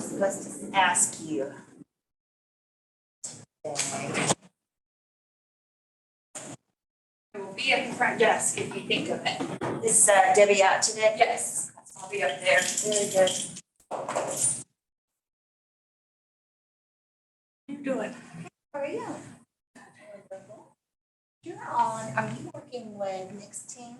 was supposed to ask you. It will be at the front desk if you think of it. Is Debbie out today? Yes, I'll be up there. Very good. What are you doing? How are you? Are you working with Nick's team?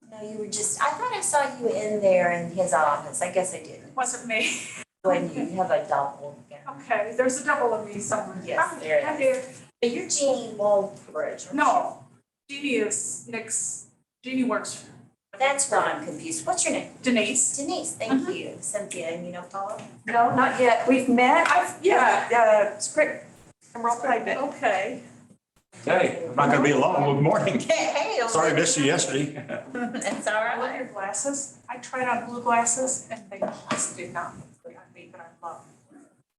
No, you were just, I thought I saw you in there in his office. I guess I didn't. Wasn't me. When you have a double. Okay, there's a double of me somewhere. Yes, there Hi it there. But you're Jeannie Brokerage. No, Jeannie is Nick's, Jeannie works for That's why I'm confused. What's your name? Denise. Denise, thank you. Cynthia, and you know Paula? No, not yet. We've met. Yeah. It's great. I'm real private. Okay. Hey, I'm not gonna be long. Good morning. Hey. Sorry I missed you yesterday. That's all I love right. your glasses. I tried on blue glasses and they just did not look good on me, but I love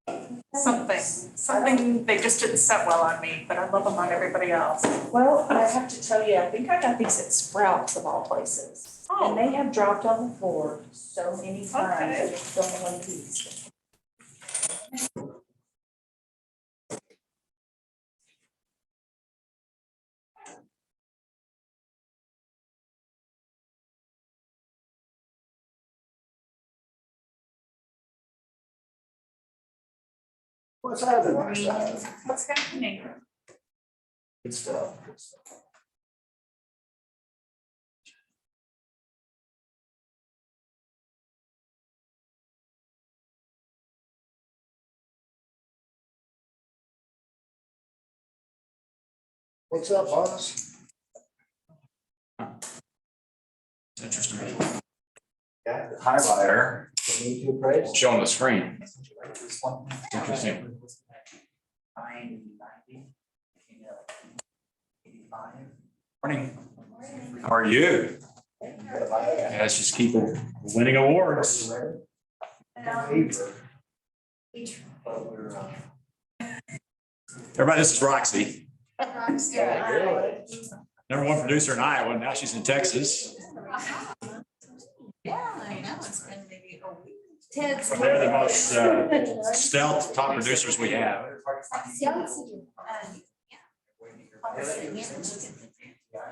them. Something, they just didn't set well on me, but I love them on everybody else. Well, I have to tell you, I think I got these at Sprouts of all places. Oh. And they have dropped on the floor so many times. Okay. I just don't know one piece. What's happening? What's happening? Good stuff. What's up, boss? It's interesting. Yeah, the highlighter showing the screen. It's interesting. Morning. How are you? Yeah, let's just keep winning awards. Everybody, this is Roxy. Number one producer in Iowa. Now she's in Texas. Yeah, I know. It's been maybe a week. They're the most stealth top producers we have.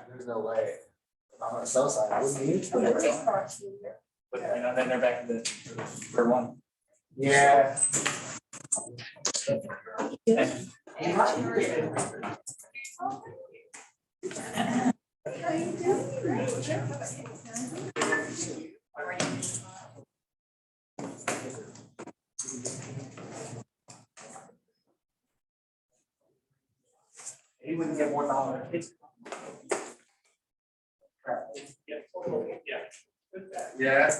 There's no way. I'm on the south side, I wouldn't use it. But you know, then they're back to the third one. Yeah. He wouldn't get $1. Yeah.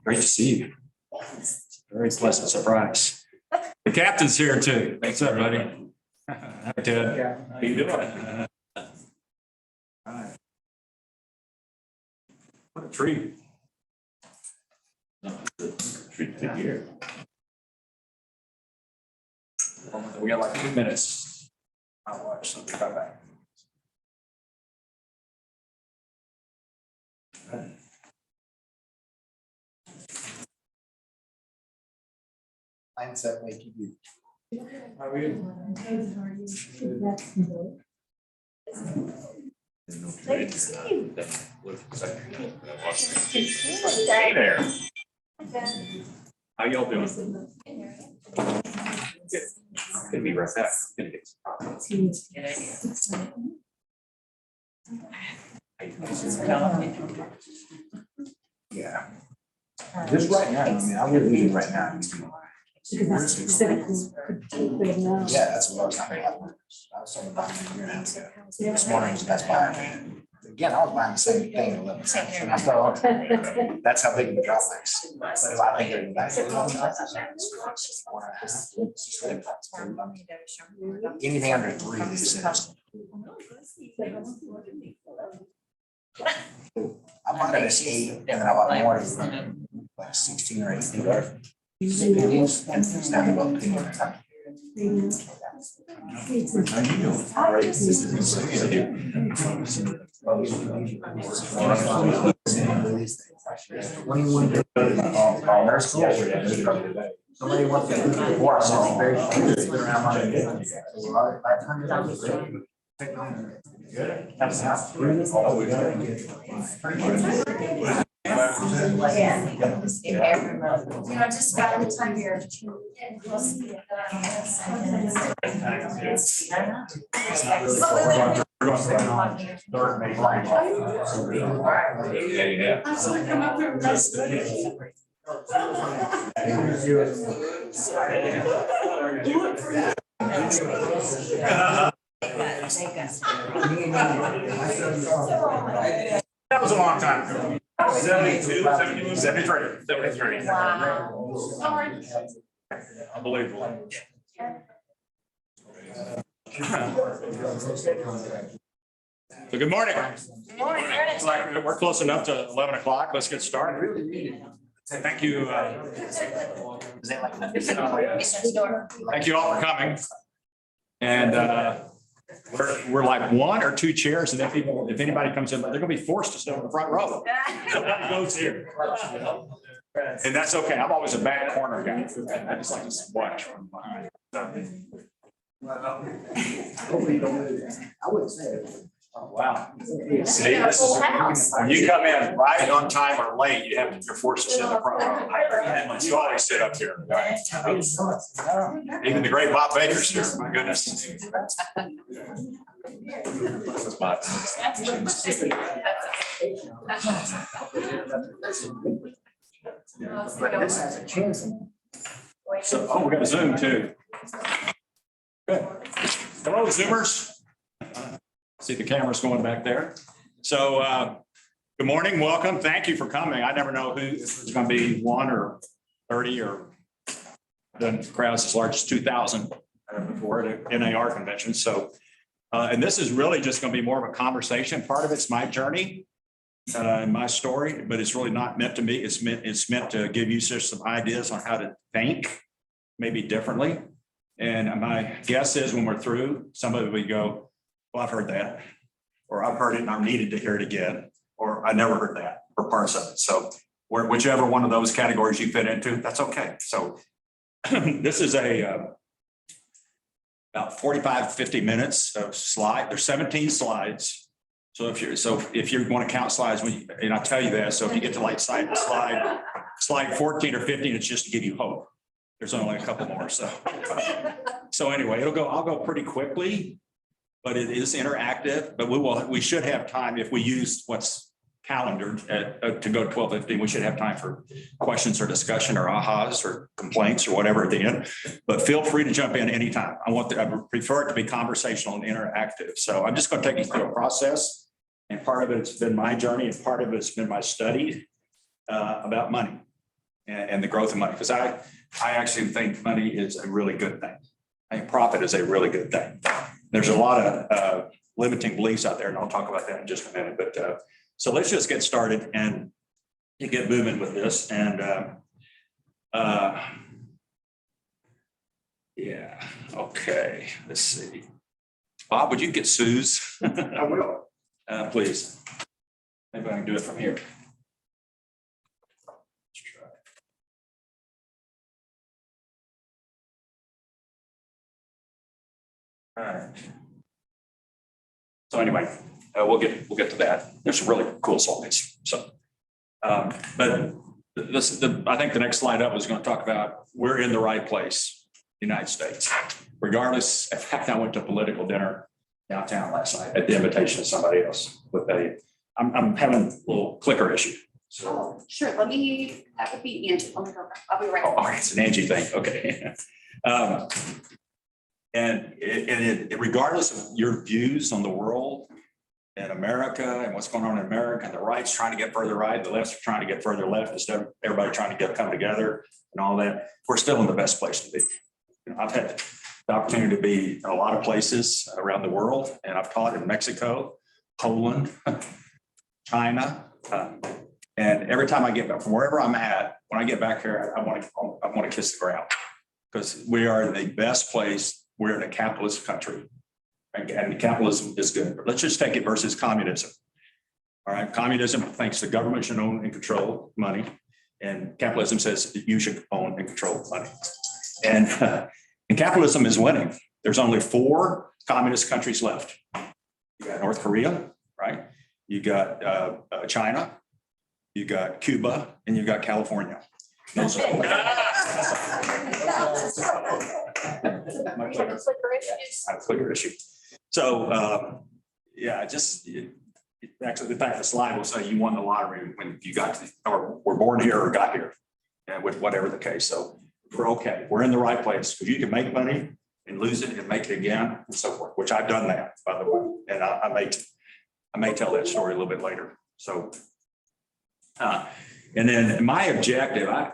Great to see you. Very pleasant surprise. The captain's here too. What's up, buddy? Hi, Ted. How you doing? All right. What a treat. Treat to hear. We got like 2 minutes. I'll watch something come back. Mindset make you. How are you? Great to see you. Hey there. How y'all doing? Good. Gonna be right back. Gonna get Yeah. Just right now, I mean, I'm gonna leave right now. Yeah, that's what I was talking about. I was talking about a year and a half ago. This morning was the best buy I made. Again, I was buying the same thing at 11 cents. And I thought, that's how big the drop is. But if I think they're back to 11 cents, it's 4.5. Anything under 3, they said. I bought it at 8, and then I bought more at like 16 or 18. It's down to about 2. Somebody wants to do the course, it's very, it's been around my. Just by the time you're. That was a long time ago. 72, 73. Wow. Unbelievable. So good morning. Good morning. It's like we're close enough to 11 o'clock. Let's get started. Thank you. Thank you all for coming. And we're like one or two chairs, and then people, if anybody comes in, they're going to be forced to sit on the front row. Goes here. And that's okay. I'm always a back corner guy. I just like to watch from behind. I would say. Oh, wow. See, this is, when you come in right on time or late, you're forced to sit in the front row. You always sit up here. Right? Even the great Bob Baker's here. My goodness. This has a chance. So, oh, we got a Zoom too. Good. Hello, Zoomers. See the cameras going back there. So good morning, welcome. Thank you for coming. I never know who, if it's going to be 1 or 30 or the crowd's as large as 2,000 before at an NAR convention. So, and this is really just going to be more of a conversation. Part of it's my journey and my story, but it's really not meant to be. It's meant to give you just some ideas on how to think maybe differently. And my guess is when we're through, somebody will go, well, I've heard that, or I've heard it and I'm needed to hear it again, or I never heard that, or parts of it. So whichever one of those categories you fit into, that's okay. So this is about 45, 50 minutes of slide. There's 17 slides. So if you're going to count slides, and I'll tell you that. So if you get to like slide 14 or 15, it's just to give you hope. There's only a couple more. So anyway, I'll go pretty quickly. But it is interactive, but we should have time if we use what's calendared to go to 12:15. We should have time for questions or discussion or ahas or complaints or whatever at the end. But feel free to jump in anytime. I prefer it to be conversational and interactive. So I'm just going to take you through a process, and part of it's been my journey, and part of it's been my study about money and the growth of money. Because I actually think money is a really good thing. I think profit is a really good thing. There's a lot of limiting beliefs out there, and I'll talk about that in just a minute. But so let's just get started and get moving with this. And yeah, okay. Let's see. Bob, would you get Sue's? I will. Please. Maybe I can do it from here. All right. So anyway, we'll get to that. There's some really cool slides. So, but I think the next slide up is going to talk about we're in the right place, United States, regardless. In fact, I went to a political dinner downtown last night at the invitation of somebody else with I'm having a little clicker issue. So sure. That would be Angie. I'll be right back. Oh, it's an Angie thing. Okay. And regardless of your views on the world and America and what's going on in America, and the right's trying to get further right, the left's trying to get further left, instead of everybody trying to come together and all that, we're still in the best place to be. I've had the opportunity to be in a lot of places around the world, and I've taught in Mexico, Poland, China, and every time I get back from wherever I'm at, when I get back here, I want to kiss the ground, because we are the best place we're in a capitalist country. And capitalism is good. But let's just take it versus communism. All right, communism thinks the government should own and control money, and capitalism says that you should own and control money. And capitalism is winning. There's only 4 communist countries left. You got North Korea, right? You got China, you got Cuba, and you got California. Those are a clear issue. So, yeah, just actually the back of the slide will say you won the lottery when you got to, or were born here or got here, and with whatever the case. So we're okay. We're in the right place because you can make money and lose it and make it again and so forth, which I've done that, by the way. And I may tell that story a little bit later. So, and then my objective, I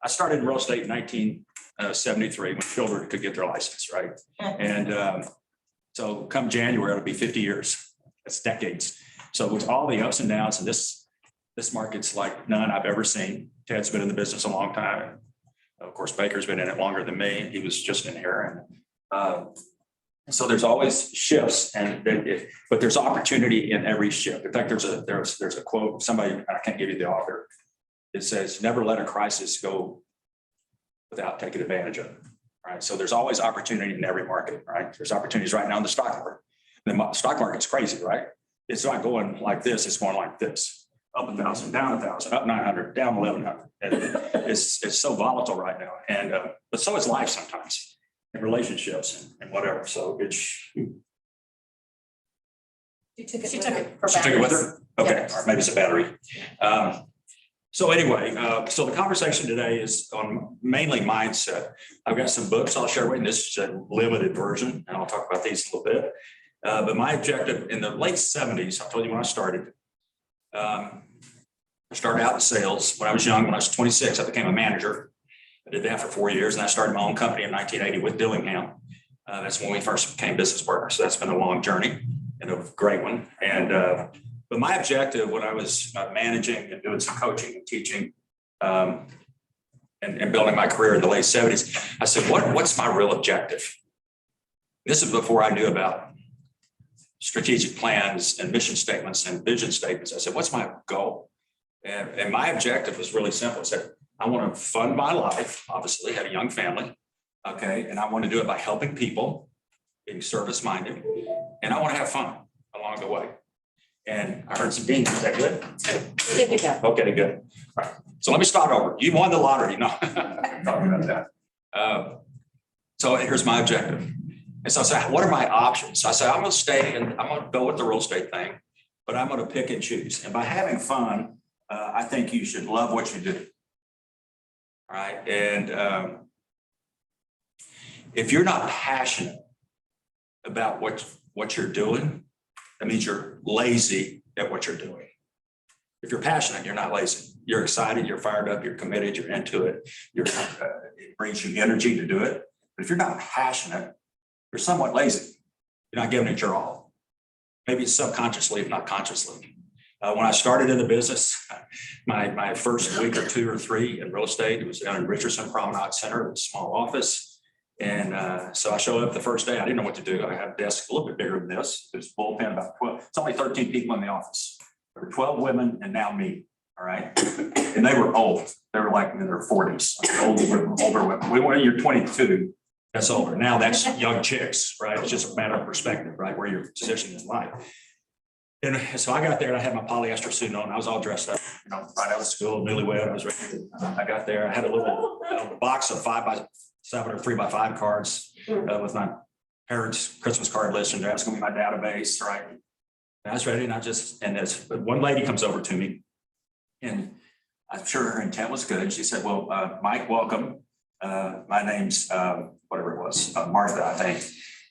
started in real estate in 1973 when children could get their license, right? And so come January, it'll be 50 years. That's decades. So with all the ups and downs, and this market's like none I've ever seen. Ted's been in the business a long time. Of course, Baker's been in it longer than me. He was just in here. And so there's always shifts, but there's opportunity in every shift. In fact, there's a quote, somebody, I can't give you the author. It says, never let a crisis go without taking advantage of it. Right. So there's always opportunity in every market, right? There's opportunities right now in the stock market. The stock market's crazy, right? It's not going like this, it's going like this. Up 1,000, down 1,000, up 900, down 1,100. And it's so volatile right now. And but so is life sometimes, and relationships and whatever. So it's She took it. She took it. for she took it with batteries. her? Okay, or maybe it's a battery. So anyway, so the conversation today is on mainly mindset. I've got some books I'll share with you. This is a limited version, and I'll talk about these a little bit. But my objective in the late 70s, I told you when I started, I started out in sales. When I was young, when I was 26, I became a manager. I did that for 4 years, and I started my own company in 1980 with Dillingham. That's when we first became business partners. So that's been a long journey and a great one. And but my objective when I was managing and doing some coaching and teaching and building my career in the late 70s, I said, what's my real objective? This is before I knew about strategic plans and mission statements and vision statements. I said, what's my goal? And my objective was really simple. I said, I want to fund my life, obviously, had a young family. Okay. And I want to do it by helping people, being service minded, and I want to have fun along the way. And I heard some dings. Is that good? Good to go. Okay, good. All right. So let me start over. You won the lottery. No, I'm talking about that. So here's my objective. And so I said, what are my options? So I said, I'm going to stay and I'm going to go with the real estate thing, but I'm going to pick and choose. And by having fun, I think you should love what you do. All right. And if you're not passionate about what you're doing, that means you're lazy at what you're doing. If you're passionate, you're not lazy. You're excited, you're fired up, you're committed, you're into it. It brings you energy to do it. But if you're not passionate, you're somewhat lazy. You're not giving it your all. Maybe it's subconsciously, if not consciously. When I started in the business, my first week or 2 or 3 in real estate, it was down in Richardson Promenade Center, a small office. And so I showed up the first day. I didn't know what to do. I had a desk a little bit bigger than this. It was bullpen, about 12. It's only 13 people in the office. There were 12 women and now me. All right. And they were old. They were like in their 40s. Older women. When you're 22, that's older. Now that's young chicks, right? It's just a matter of perspective, right? Where you're positioned in life. And so I got there and I had my polyester suit on. I was all dressed up, right out of school, newlywed. I was ready. I got there. I had a little box of 5x7 or 3x5 cards with my parents' Christmas card list, and that's going to be my database, right? And I was ready, and as one lady comes over to me, and I'm sure her intent was good. She said, "Well, Mike, welcome. My name's whatever it was, Martha, I think."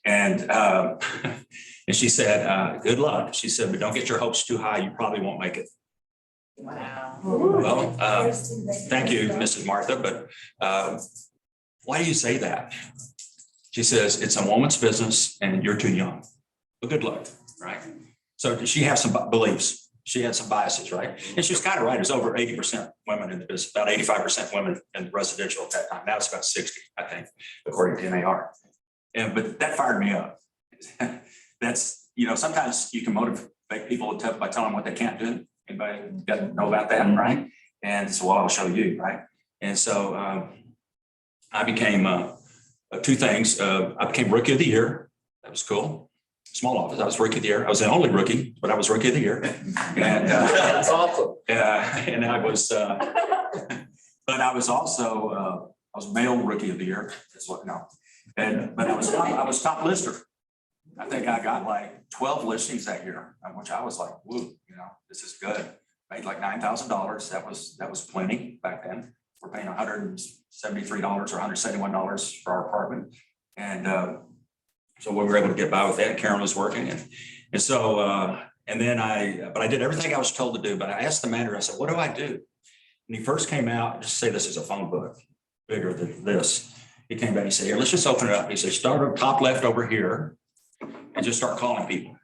And and she said, "Good luck." She said, "But don't get your hopes too high. You probably won't make it." Wow. Well, thank you, Mrs. Martha, but why do you say that? She says, it's a woman's business and you're too young. Well, good luck, right? So does she have some beliefs? she had some biases, right? And she was kind of right. It was over 80% women in the business, about 85% women in residential at that time. Now it's about 60, I think, according to NAR. But that fired me up. That's, sometimes you can motivate people by telling them what they can't do. Anybody got to know about that, right? And so, well, I'll show you, right? And so I became two things. I became Rookie of the Year. That was cool. Small office. I was Rookie of the Year. I was the only rookie, but I was Rookie of the Year. And That's awesome. and I was, but I was also I was male Rookie of the Year. That's what but I was top lister. I think I got like 12 listings that year, which I was like, woo, this is good. Made like $9,000. That was plenty back then. We're paying $173 or $171 for our apartment. And so we were able to get by with that. Karen was working. And so, but I did everything I was told to do. But I asked the manager, I said, what do I do? And he first came out, just say this is a phone book, bigger than this. He came back and said, here, let's just open it up. He said, start up top left over here and just start calling people.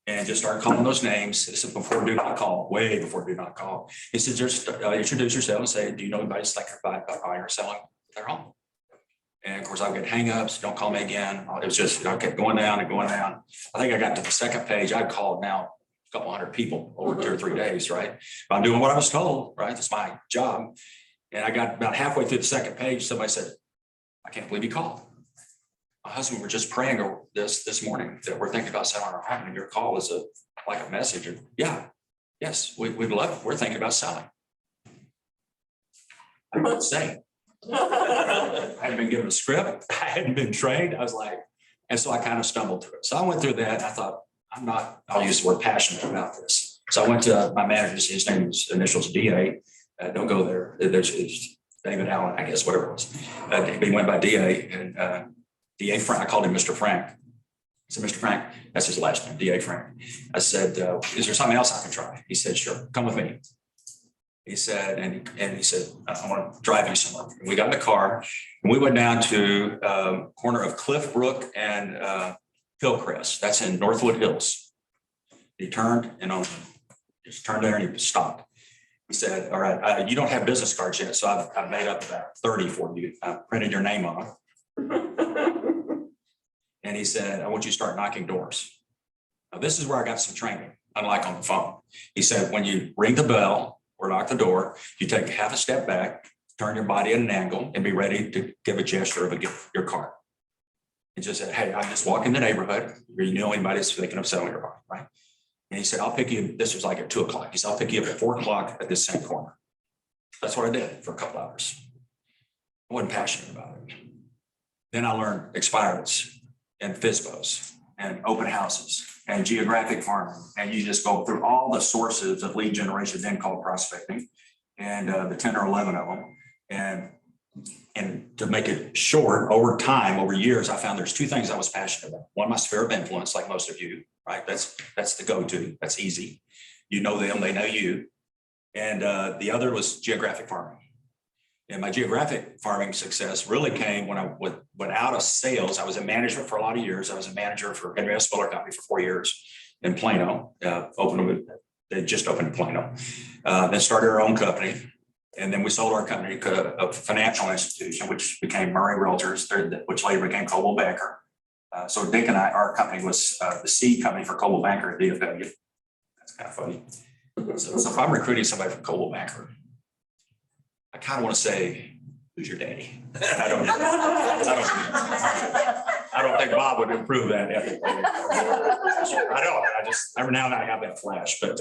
And just start calling those names. He said, before do not call, way before do not call. He said, just introduce yourself and say, do you know anybody that's like buying or selling their home? And of course, I get hangups, don't call me again. It was just, I kept going down and going down. I think I got to the second page. I'd called now a couple hundred people over 2 or 3 days, right? But I'm doing what I was told, right? That's my job. And I got about halfway through the second page. Somebody said, I can't believe you called. My husband were just praying over this morning that we're thinking about selling our home, and your call is like a message. And yes, we'd love it. We're thinking about selling. I don't know what to say. I hadn't been given a script. I hadn't been trained. I was like, and so I kind of stumbled through it. So I went through that. And I thought, I'll use the word passionate about this. So I went to my manager, his name was initials DA. Don't go there. It's David Allen, I guess, whatever it was. He went by DA, and DA Frank, I called him Mr. Frank. I said, Mr. Frank, that's his last name, DA Frank. I said, is there something else I can try? He said, sure, come with me. He said, and he said, I want to drive you somewhere. And we got in the car and we went down to corner of Cliff Brook and Hillcrest. That's in Northwood Hills. He turned and just turned there and he stopped. He said, all right, you don't have business cards yet, so I've made up about 30 for you. I printed your name on them. And he said, I want you to start knocking doors. Now, this is where I got some training, unlike on the phone. He said, when you ring the bell or knock the door, you take half a step back, turn your body at an angle, and be ready to give a gesture of your card. He just said, hey, I'm just walking the neighborhood. You know anybody that's thinking of selling your home, right? And he said, I'll pick you, this was like at 2 o'clock. He said, I'll pick you up at 4 o'clock at this same corner. That's what I did for a couple hours. I wasn't passionate about it. Then I learned expireds and FSBOs and open houses and geographic farming. And you just go through all the sources of lead generation, then called prospecting, and the 10 or 11 of them. And to make it short, over time, over years, I found there's 2 things I was passionate about. One, my sphere of influence, like most of you, right? That's the go-to. That's easy. You know them, they know you. And the other was geographic farming. And my geographic farming success really came when I went out of sales. I was in management for a lot of years. I was a manager for Henry S. Miller Company for 4 years in Plano. They just opened in Plano. Then started our own company. And then we sold our company to a financial institution, which became Murray Realtors, which later became Coldwell Banker. So Dick and our company was the seed company for Coldwell Banker at DFW. That's kind of funny. So if I'm recruiting somebody from Coldwell Banker, I kind of want to say, who's your daddy? I don't think Bob would improve that ethically. I don't. I just every now and then I have that flash. But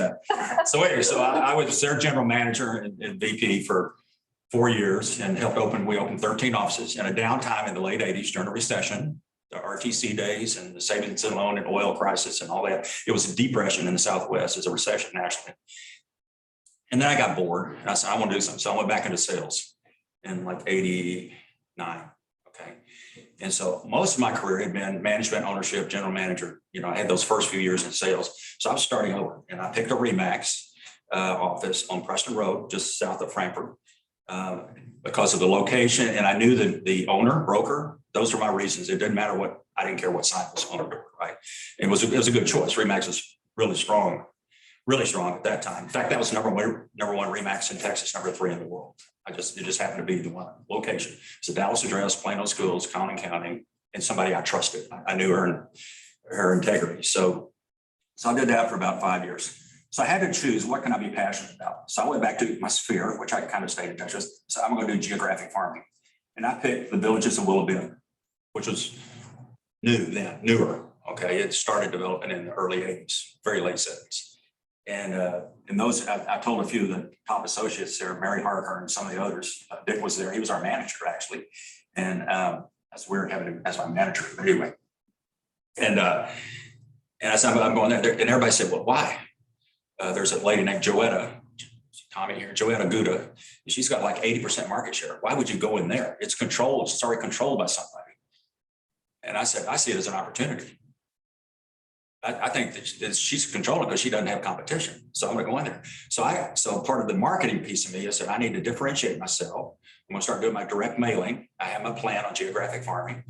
so anyway, so I was their general manager and VP for 4 years and we opened 13 offices in a downtime in the late 80s during a recession, the RTC days and the savings and loan and oil crisis and all that. It was a depression in the Southwest. It's a recession nationally. And then I got bored. And I said, I want to do something. So I went back into sales in like 89. Okay. And so most of my career had been management, ownership, general manager. I had those first few years in sales. So I was starting over and I picked a Remax office on Preston Road, just south of Frankfurt, because of the location. And I knew that the owner, broker, those were my reasons. It didn't matter I didn't care what sign was on the door, right? It was a good choice. Remax was really strong really strong at that time. In fact, that was number one Remax in Texas, number 3 in the world. It just happened to be the one location. It's a Dallas address, Plano schools, Collin County, and somebody I trusted. I knew her integrity. So I did that for about 5 years. So I had to choose, what can I be passionate about? So I went back to my sphere, which I kind of stayed in touch with. So I'm going to do geographic farming. And I picked the Villages of Willow Bend, which was newer. Okay, it started developing in the early 80s, very late 70s. And those, I told a few of the top associates there, Mary Harker and some of the others. Dick was there. He was our manager, actually. And that's weird having him as my manager. But anyway. And I said, I'm going there. And everybody said, well, why? There's a lady named Joetta, Tommy here, Joetta Gouda. She's got like 80% market share. Why would you go in there? It's controlled. It's already controlled by somebody. And I said, I see it as an opportunity. I think that she's controlling because she doesn't have competition. So I'm going to go in there. So part of the marketing piece of me is that I need to differentiate myself. I'm going to start doing my direct mailing. I have my plan on geographic farming,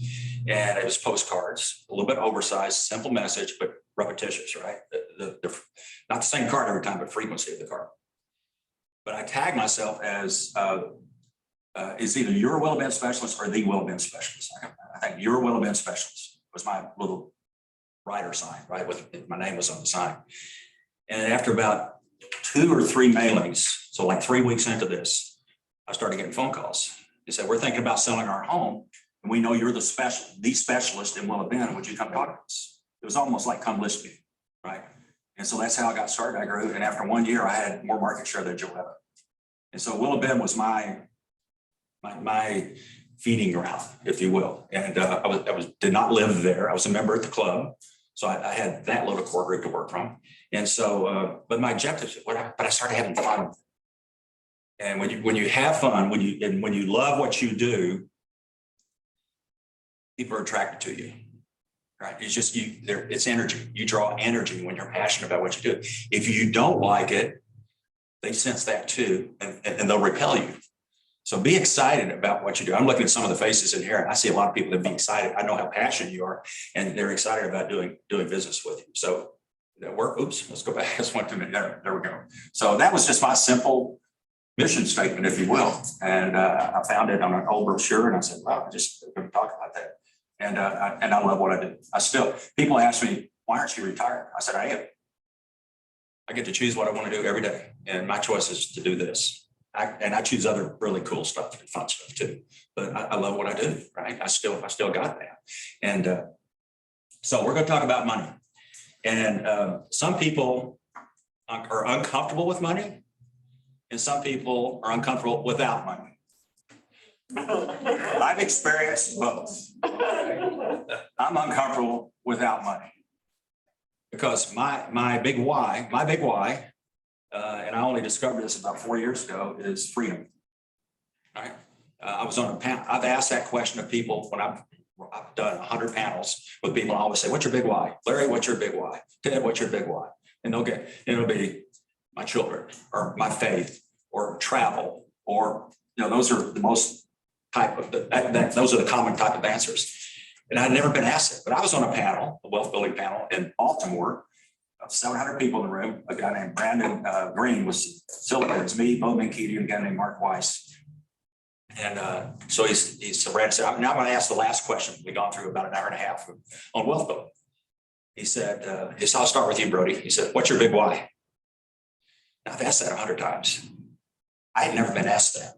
and it was postcards, a little bit oversized, simple message, but repetitious, right? Not the same card every time, but frequency of the card. But I tag myself as is either your Willow Bend specialist or the Willow Bend specialist. I think your Willow Bend specialist was my little writer sign, right? With my name was on the sign. And after about 2 or 3 mailings, so like 3 weeks into this, I started getting phone calls. They said, we're thinking about selling our home, and we know you're the specialist in Willow Bend. Would you come talk to us? It was almost like come list me, right? And so that's how I got started. I grew, and after 1 year, I had more market share than Joetta. And so Willow Bend was my feeding ground, if you will. And I did not live there. I was a member at the club. So I had that little core group to work from. And so, but my objectives, but I started having fun. And when you have fun, when you love what you do, people are attracted to you, right? It's just it's energy. You draw energy when you're passionate about what you do. If you don't like it, they sense that too, and they'll repel you. So be excited about what you do. I'm looking at some of the faces in here, and I see a lot of people that be excited. I know how passionate you are, and they're excited about doing business with you. So that work. Oops, let's go back. Let's went to there. There we go. So that was just my simple mission statement, if you will. And I found it on an old brochure, and I said, wow, I just going to talk about that. And I love what I do. People ask me, why aren't you retired? I said, I am. I get to choose what I want to do every day, and my choice is to do this. I choose other really cool stuff and fun stuff too, but I love what I do, right? I still got that. And so we're going to talk about money. And some people are uncomfortable with money, and some people are uncomfortable without money. I've experienced both. I'm uncomfortable without money because my big why, and I only discovered this about 4 years ago, is freedom. Right? I was on a panel. I've asked that question of people when I've done 100 panels with people. I always say, "What's your big why, Larry? What's your big why, Ted? What's your big why?" And it'll be my children, or my faith, or travel, or those are the most type of those are the common type of answers. And I'd never been asked it, but I was on a panel, a wealth building panel in Baltimore. 700 people in the room. A guy named Brandon Green was celebrated. It's me, Bo Minkeady, and a guy named Mark Weiss. And so Brandon said, now I'm going to ask the last question. We've gone through about an hour and a half on wealth building. He said, I'll start with you, Brodie. He said, what's your big why? Now, I've asked that 100 times. I had never been asked that.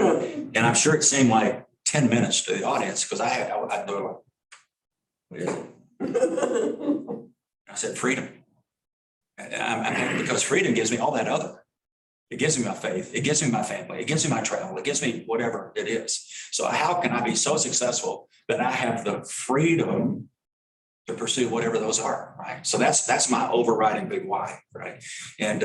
And I'm sure it seemed like 10 minutes to the audience because I do it. What is it? I said, freedom. And I'm happy because freedom gives me all that other. It gives me my faith. It gives me my family. It gives me my travel. It gives me whatever it is. So how can I be so successful that I have the freedom to pursue whatever those are, right? So that's my overriding big why, right? And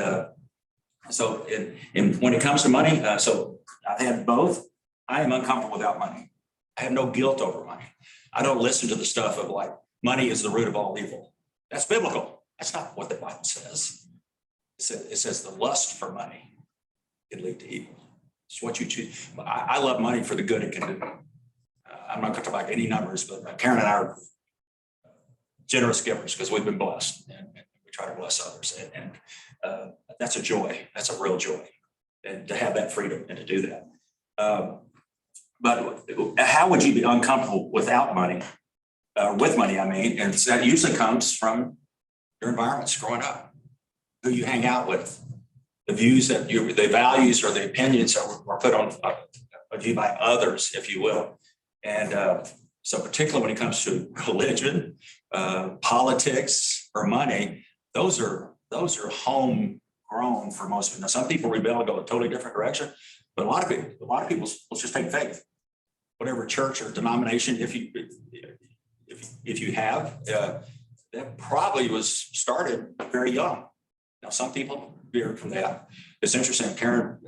so when it comes to money, so I've had both. I am uncomfortable without money. I have no guilt over money. I don't listen to the stuff of like, money is the root of all evil. That's biblical. That's not what the Bible says. It says the lust for money can lead to evil. It's what you choose. I love money for the good it can do. I'm not going to talk about any numbers, but Karen and I are generous givers because we've been blessed, and we try to bless others. And that's a joy. That's a real joy. And to have that freedom and to do that. But how would you be uncomfortable without money? With money, I mean, and that usually comes from your environments growing up, who you hang out with, the views that the values or the opinions that were put on you by others, if you will. And so particularly when it comes to religion, politics, or money, those are homegrown for most of them. Now, some people rebel and go a totally different direction, but a lot of people will just take faith. Whatever church or denomination, if you have, that probably was started very young. Now, some people veered from that. It's interesting. Karen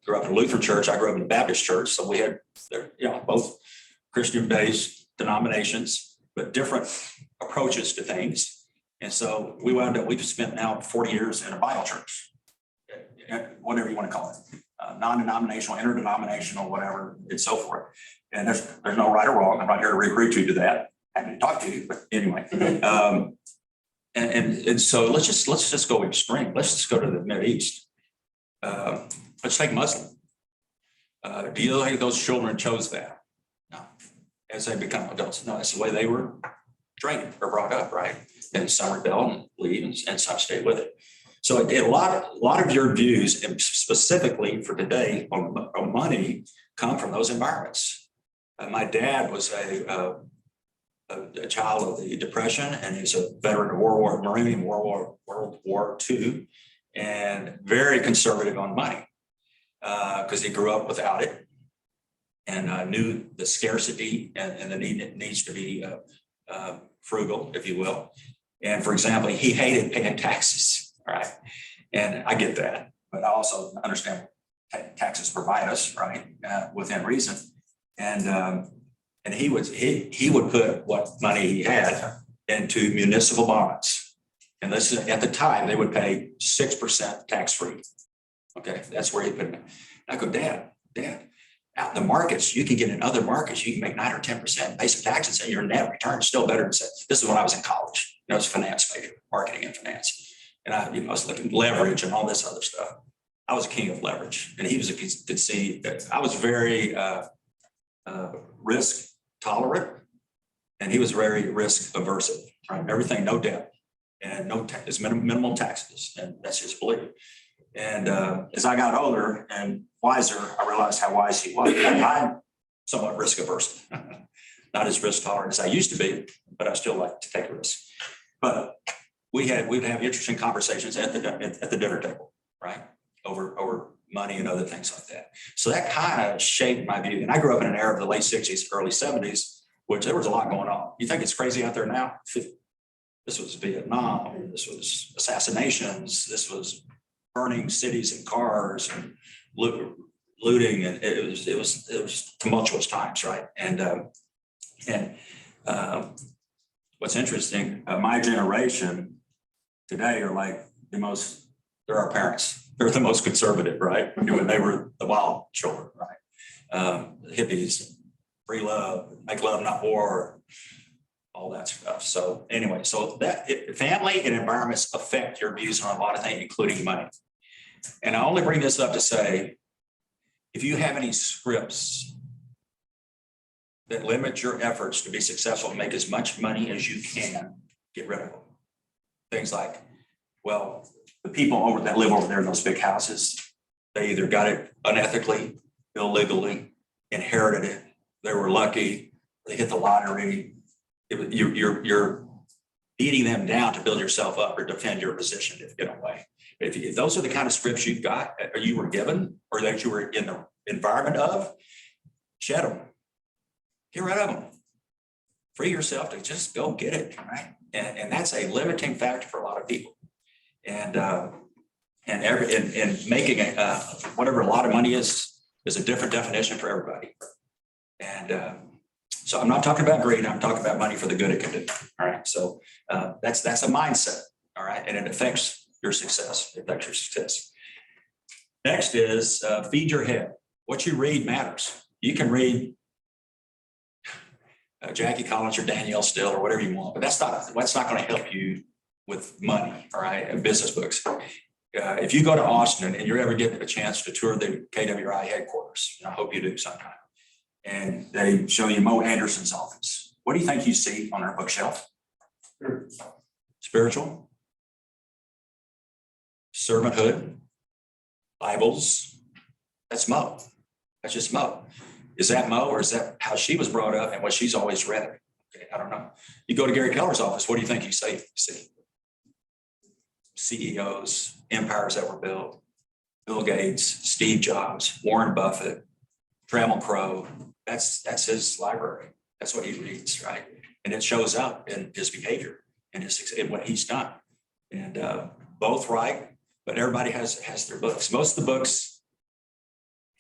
grew up in a Lutheran church. I grew up in a Baptist church. So we had, both Christian-based denominations, but different approaches to things. And so we've spent now 40 years in a Bible church, whatever you want to call it, non-denominational, interdenominational, whatever, and so forth. And there's no right or wrong. I'm not here to recruit you to that. Happy to talk to you, but anyway. And so let's just go extreme. Let's just go to the Mideast. Let's take Muslim. Do you think those children chose that? No. As they become adults, no, that's the way they were trained or brought up, right? And some rebel and leave, and some stay with it. So a lot of your views, and specifically for today on money, come from those environments. My dad was a child of the Depression, and he's a veteran of Marine World War II, and very conservative on money because he grew up without it, and knew the scarcity and the need it needs to be frugal, if you will. And for example, he hated paying taxes, right? And I get that, but I also understand what taxes provide us, right, within reason. And he would put what money he had into municipal bonds. And this is, at the time, they would pay 6% tax-free. Okay, that's where he put it. I go, Dad, out in the markets, you can get in other markets, you can make 9 or 10%, pay some taxes, and your net return is still better than, this is when I was in college. I was a finance major, marketing and finance. And I was looking at leverage and all this other stuff. I was a king of leverage. And he could see that I was very risk tolerant, and he was very risk averse. Right? Everything, no debt, and it's minimal taxes, and that's his belief. And as I got older and wiser, I realized how wise he was. I'm somewhat risk averse, not as risk tolerant as I used to be, but I still like to take a risk. But we'd have interesting conversations at the dinner table, right, over money and other things like that. So that kind of shaped my view. And I grew up in an era of the late 60s, early 70s, which there was a lot going on. You think it's crazy out there now? This was Vietnam, this was assassinations, this was burning cities and cars and looting, and it was tumultuous times, right? And what's interesting, my generation today are like they're our parents. They're the most conservative, right? When they were the wild children, right? Hippies, free love, make love, not war, all that stuff. So anyway, family and environments affect your views on a lot of things, including money. And I only bring this up to say, if you have any scripts that limit your efforts to be successful and make as much money as you can, get rid of them. Things like, well, the people that live over there in those big houses, they either got it unethically, illegally, inherited it, they were lucky, they hit the lottery. You're beating them down to build yourself up or defend your position in a way. If those are the kind of scripts you've got, or you were given, or that you were in the environment of, shed them. Get rid of them. Free yourself to just go get it, right? And that's a limiting factor for a lot of people. And making whatever a lot of money is a different definition for everybody. And so I'm not talking about greed. I'm talking about money for the good it can do. All right. So that's a mindset. All right, and it affects your success. It affects your success. Next is feed your head. What you read matters. You can read Jackie Collins or Danielle Still or whatever you want, but that's not going to help you with money, all right, and business books. If you go to Austin and you ever get a chance to tour the KWI headquarters, and I hope you do sometime, and they show you Mo Anderson's office, what do you think you see on our bookshelf? Spiritual, servanthood, Bibles. That's Mo. That's just Mo. Is that Mo, or is that how she was brought up and what she's always read? Okay, I don't know. You go to Gary Keller's office, what do you think you see? CEOs, empires that were built, Bill Gates, Steve Jobs, Warren Buffett, Trammell Crow. That's his library. That's what he reads, right? And it shows up in his behavior and in what he's done. And both right, but everybody has their books. Most of the books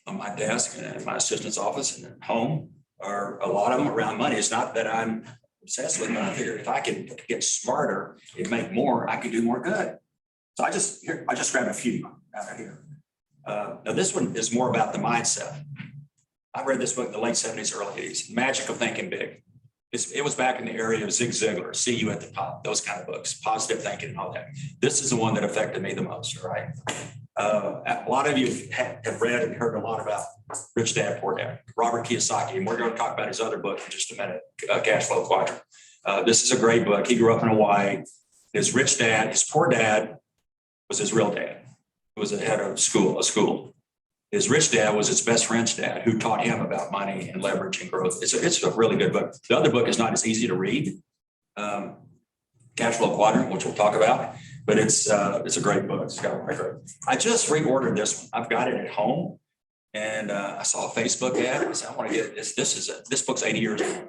on my desk and in my assistant's office and at home are a lot of them around money. It's not that I'm obsessed with it, but I figured if I can get smarter and make more, I could do more good. So I just grabbed a few out of here. Now this one is more about the mindset. I read this book in the late 70s, early 80s, Magic of Thinking Big. It was back in the area of Zig Ziglar, See You at the Top, those kind of books, positive thinking and all that. This is the one that affected me the most, all right? A lot of you have read and heard a lot about Rich Dad, Poor Dad, Robert Kiyosaki, and we're going to talk about his other book in just a minute, Cash Flow Quadrant. This is a great book. He grew up in Hawaii. His rich dad, his poor dad was his real dad, who was the head of a school. His rich dad was his best friend's dad, who taught him about money and leverage and growth. It's a really good book. The other book is not as easy to read, Cash Flow Quadrant, which we'll talk about, but it's a great book. It's got a record. I just reordered this one. I've got it at home, and I saw a Facebook ad. I said, I want to get this. This book's 80 years old.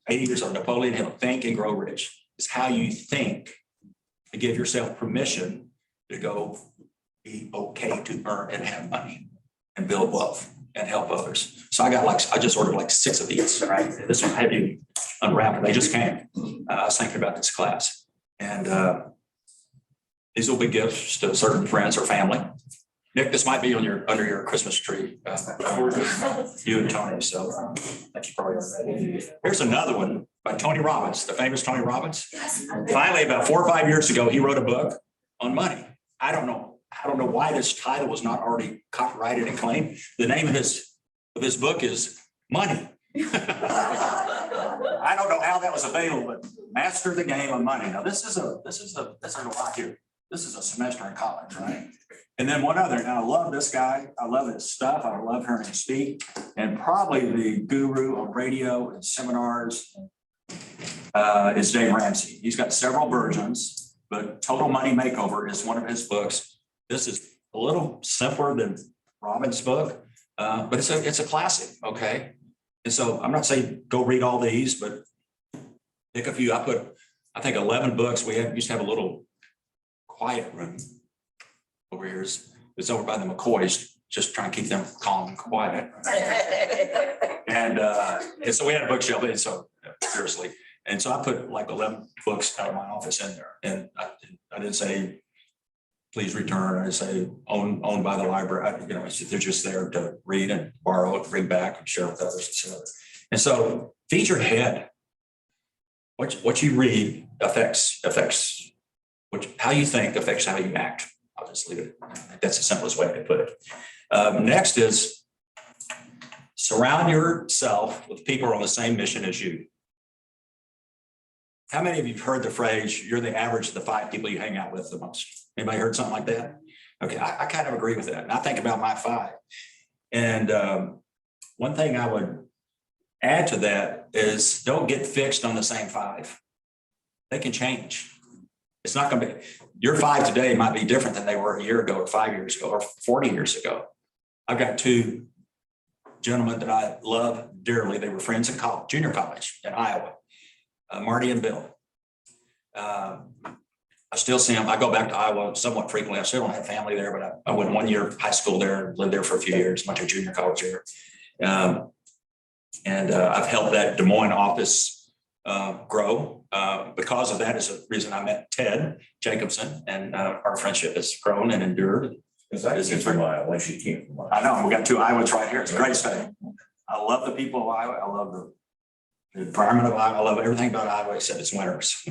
80 years old. Napoleon Hill, Think and Grow Rich. It's how you think to give yourself permission to go be okay to earn and have money and build wealth and help others. So I just ordered like 6 of these, right? This one I had to unwrap it. They just came. I was thinking about this class. And these will be gifts to certain friends or family. Nick, this might be under your Christmas tree. You and Tony, so thank you probably already. Here's another one by Tony Robbins, the famous Tony Robbins. Finally, about 4 or 5 years ago, he wrote a book on money. I don't know why this title was not already copyrighted and claimed. The name of his book is Money. I don't know how that was available, but Master the Game of Money. Now this is a lot here. This is a semester in college, right? And then one other. Now I love this guy. I love his stuff. I love hearing him speak. And probably the guru on radio and seminars is Dave Ramsey. He's got several versions, but Total Money Makeover is one of his books. This is a little simpler than Robbins' book, but it's a classic, okay? And so I'm not saying go read all these, but pick a few. I think 11 books. We used to have a little quiet room over here. It's over by the McCoys, just trying to keep them calm and quiet. And so we had a bookshelf, and so seriously. And so I put like 11 books out of my office in there. And I didn't say, please return. I say owned by the library. They're just there to read and borrow, bring back and share with others. And so feed your head. What you read affects how you think affects how you act. I'll just leave it. I think that's the simplest way to put it. Next is surround yourself with people who are on the same mission as you. How many of you have heard the phrase, you're the average of the 5 people you hang out with the most? Anybody heard something like that? Okay, I kind of agree with that. And I think about my 5. And one thing I would add to that is don't get fixed on the same 5. They can change. It's not going to be, your 5 today might be different than they were a year ago or 5 years ago or 40 years ago. I've got 2 gentlemen that I love dearly. They were friends in college, junior college in Iowa. Marty and Bill. I still see them. I go back to Iowa somewhat frequently. I still don't have family there, but I went 1 year of high school there and lived there for a few years, went to junior college there. And I've helped that Des Moines office grow. Because of that is the reason I met Ted Jacobson, and our friendship has grown and endured. It's from Iowa, once you came from Iowa. I know, we got 2 Iowans right here. It's a great state. I love the people of Iowa. I love the The environment of Iowa, I love everything about Iowa except it's winters.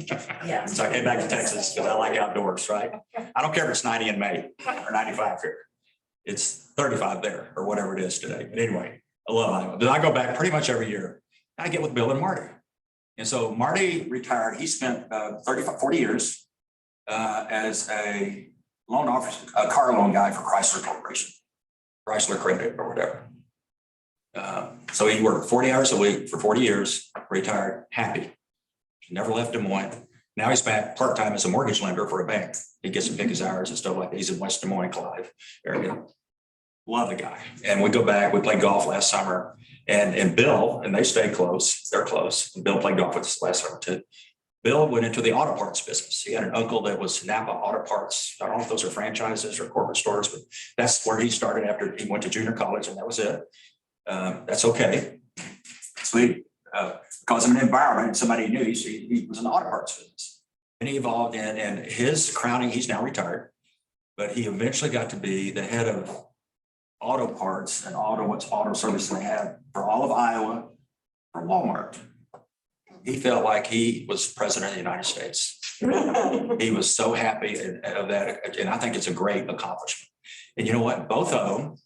Yeah. So I came back to Texas because I like outdoors, right? I don't care if it's 90 in May or 95 here. It's 35 there or whatever it is today. But anyway, I love Iowa. But I go back pretty much every year. I get with Bill and Marty. And so Marty retired. He spent 40 years as a loan officer, a car loan guy for Chrysler Corporation, Chrysler Credit or whatever. So he worked 40 hours a week for 40 years, retired, happy. Never left Des Moines. Now he's back part-time as a mortgage lender for a bank. He gets to pick his hours and stuff like that. He's in West Des Moines, Clive area. Love the guy. And we go back, we played golf last summer and Bill, and they stay close. They're close. And Bill played golf with us last summer too. Bill went into the auto parts business. He had an uncle that was Napa Auto Parts. I don't know if those are franchises or corporate stores, but that's where he started after he went to junior college, and that was it. That's okay. So he, because of an environment, somebody knew he was an auto parts business. And he evolved in, and his crowning, he's now retired, but he eventually got to be the head of auto parts and auto service they had for all of Iowa for Walmart. He felt like he was president of the United States. He was so happy of that. And I think it's a great accomplishment. And you know what? Both of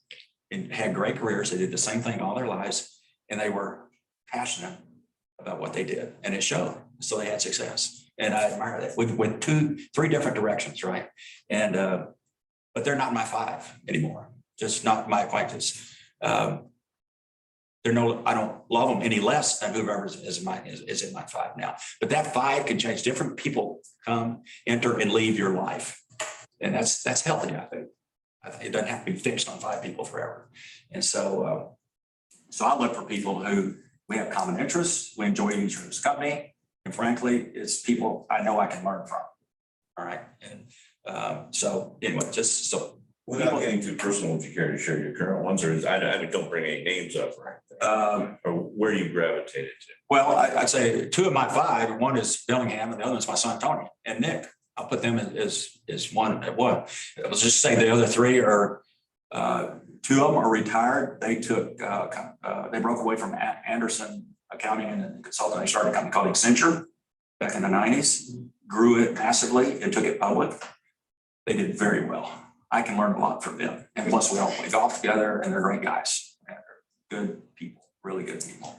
them had great careers. They did the same thing all their lives, and they were passionate about what they did, and it showed. So they had success. And I admire that. We went 3 different directions, right? And but they're not my 5 anymore. Just not my acquaintance. I don't love them any less than whoever is in my 5 now. But that 5 can change. Different people come, enter, and leave your life, and that's healthy. I think it doesn't have to be fixed on 5 people forever. And so, so I look for people who we have common interests. We enjoy each other's company, and frankly, it's people I know I can learn from. All right, and so anyway, just so. Without getting too personal, if you care to share your current ones, or I don't bring any names up, right? Or where you gravitated to? Well, I'd say 2 of my 5, one is Bellingham and the other is my son, Tony and Nick. I'll put them as one. Let's just say the other 3 are, 2 of them are retired. They took, they broke away from Anderson Accounting and Consulting. They started a company called Accenture back in the 90s, grew it massively and took it public. They did very well. I can learn a lot from them. And plus we all play golf together, and they're great guys. And they're good people, really good people.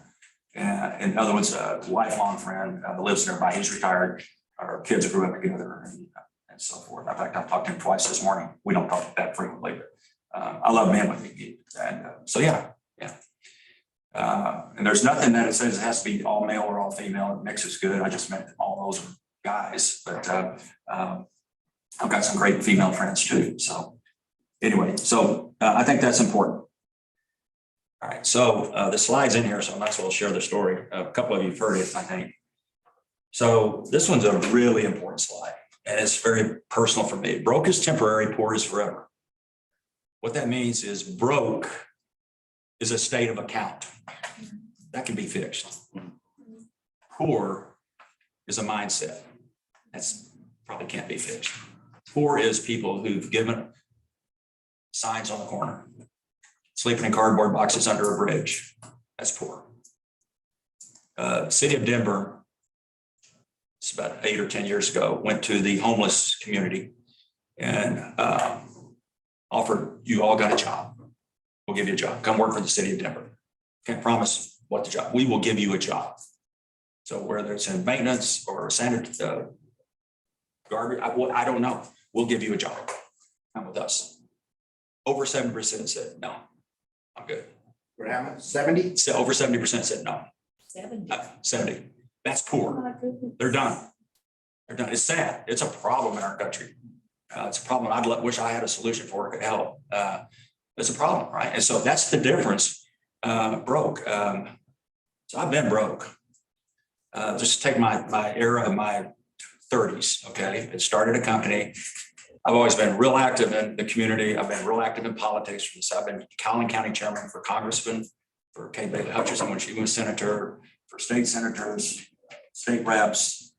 And the other one's a lifelong friend that lives nearby. He's retired. Our kids grew up together and so forth. In fact, I've talked to him twice this morning. We don't talk that frequently, but I love men with me. And so, yeah. And there's nothing that it says it has to be all male or all female. Mix is good. I just meant that all those are guys, but I've got some great female friends too. So anyway, so I think that's important. All right, so the slide's in here, so I might as well share the story. A couple of you have heard it, I think. So this one's a really important slide, and it's very personal for me. Broke is temporary, poor is forever. What that means is broke is a state of account. That can be fixed. Poor is a mindset. That's probably can't be fixed. Poor is people who've given signs on the corner, sleeping in cardboard boxes under a bridge. That's poor. City of Denver, it's about 8 or 10 years ago, went to the homeless community and offered, you all got a job. We'll give you a job. Come work for the city of Denver. Can't promise what the job. We will give you a job. So whether it's in maintenance or sanitary, garbage, I don't know. We'll give you a job. Come with us. Over 7% said no. I'm good. What happened? 70? So over 70% said no. 70. 70. That's poor. They're done. They're done. It's sad. It's a problem in our country. It's a problem. Wish I had a solution for it, could help. It's a problem, right? And so that's the difference. Broke. So I've been broke. Just take my era of my 30s. Okay, it started a company. I've always been real active in the community. I've been real active in politics. I've been Collin County chairman for congressman, for Kay Bailey Hutchinson when she was senator, for state senators, state reps,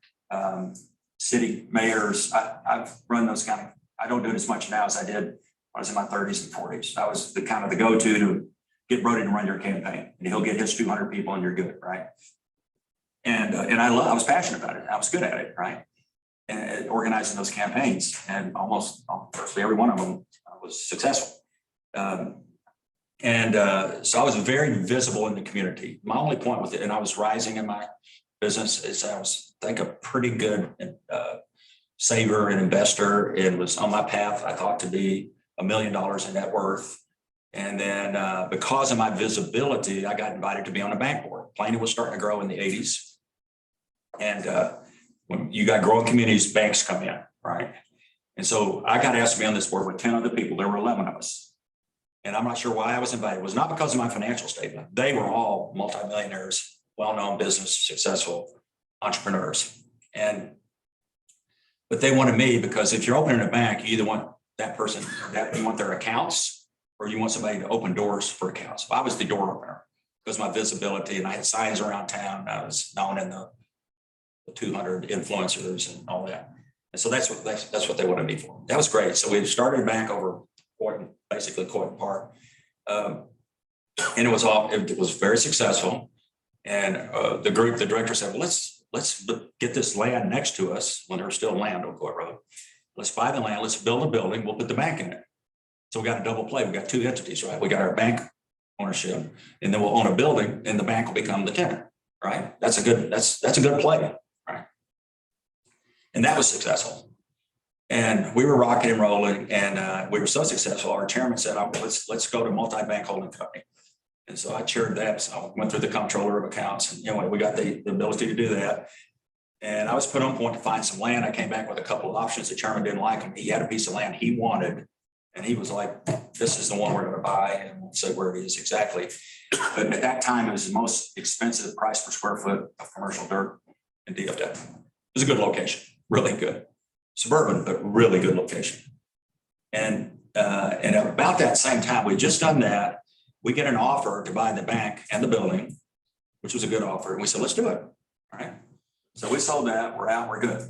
city mayors. I've run those kind of. I don't do it as much now as I did when I was in my 30s and 40s. I was the kind of the go-to to get Brodie to run your campaign, and he'll get his 200 people, and you're good, right? And I was passionate about it. I was good at it, right? And organizing those campaigns, and almost virtually every one of them was successful. So I was very visible in the community. My only point with it, and I was rising in my business, is I was, I think, a pretty good saver and investor, and was on my path, I thought, to be $1 million in net worth. And then because of my visibility, I got invited to be on a bank board. Plano was starting to grow in the 80s. And when you got growing communities, banks come in, right? And so I got asked to be on this board with 10 other people. There were 11 of us. And I'm not sure why I was invited. It was not because of my financial statement. They were all multimillionaires, well-known business, successful entrepreneurs. But they wanted me because if you're opening a bank, you either want that person, you want their accounts, or you want somebody to open doors for accounts. I was the door opener because of my visibility, and I had signs around town. I was known in the 200 influencers and all that. And so that's what they wanted me for. That was great. So we started a bank over basically Quadrant Park. And it was very successful. And the director said, well, let's get this land next to us when there was still land on Court Road. Let's buy the land, let's build a building, we'll put the bank in it. So we got a double play. We got two entities, right? We got our bank ownership, and then we'll own a building, and the bank will become the tenant, right? That's a good play, right? And that was successful. And we were rocking and rolling, and we were so successful. Our chairman said, let's go to multi-bank holding company. And so I chaired that. So I went through the comptroller of accounts, and anyway, we got the ability to do that. And I was put on point to find some land. I came back with a couple of options. The chairman didn't like them. He had a piece of land he wanted, and he was like, this is the one we're going to buy, and we'll say where it is exactly. But at that time, it was the most expensive price per square foot of commercial dirt in DFW. It was a good location, really good. Suburban, but really good location. And about that same time, we just done that. We get an offer to buy the bank and the building, which was a good offer. And we said, let's do it. All right. So we sold that. We're out. We're good.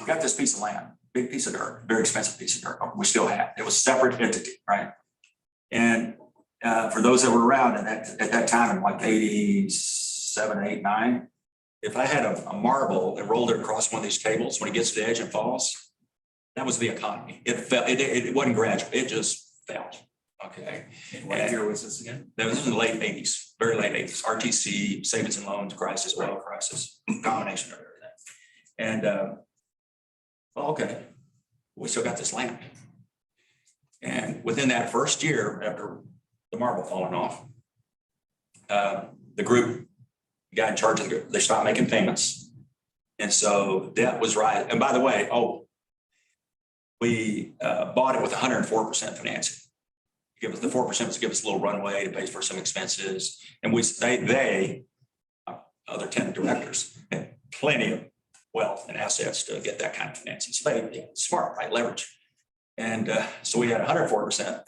We got this piece of land, big piece of dirt, very expensive piece of dirt. We still have. It was a separate entity, right? And for those that were around at that time, in like 87, 8, 9, if I had a marble and rolled it across one of these tables, when it gets to the edge and falls, that was the economy. It fell. It wasn't gradual. It just fell. Okay. What year was this again? That was in the late 80s, very late 80s. RTC, savings and loans crisis, oil crisis, combination of everything. And okay, we still got this land. And within that first year, after the marble falling off, the group, the guy in charge of the group, they stopped making payments. And so debt was rising. And by the way, we bought it with 104% financing. Give us the 4% was to give us a little runway to pay for some expenses. And they other tenant directors, had plenty of wealth and assets to get that kind of financing. So they smart, right? Leverage. And so we had 104%.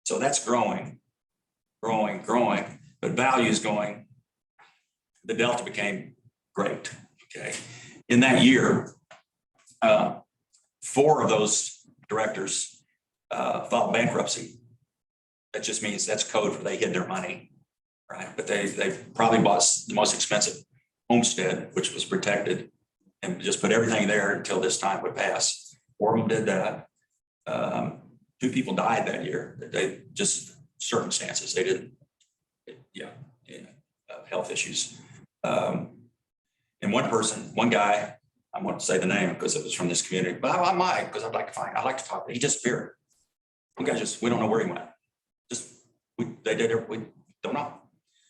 So that's growing, but value is going. The delta became great. Okay. In that year, 4 of those directors filed bankruptcy. That just means that's code for they hid their money, right? But they probably bought the most expensive homestead, which was protected, and just put everything there until this time would pass. 4 of them did that. 2 people died that year. They just circumstances. They didn't, health issues. And one guy, I won't say the name because it was from this community, but I might, because I'd like to talk. He disappeared. One guy we don't know where he went. We don't know.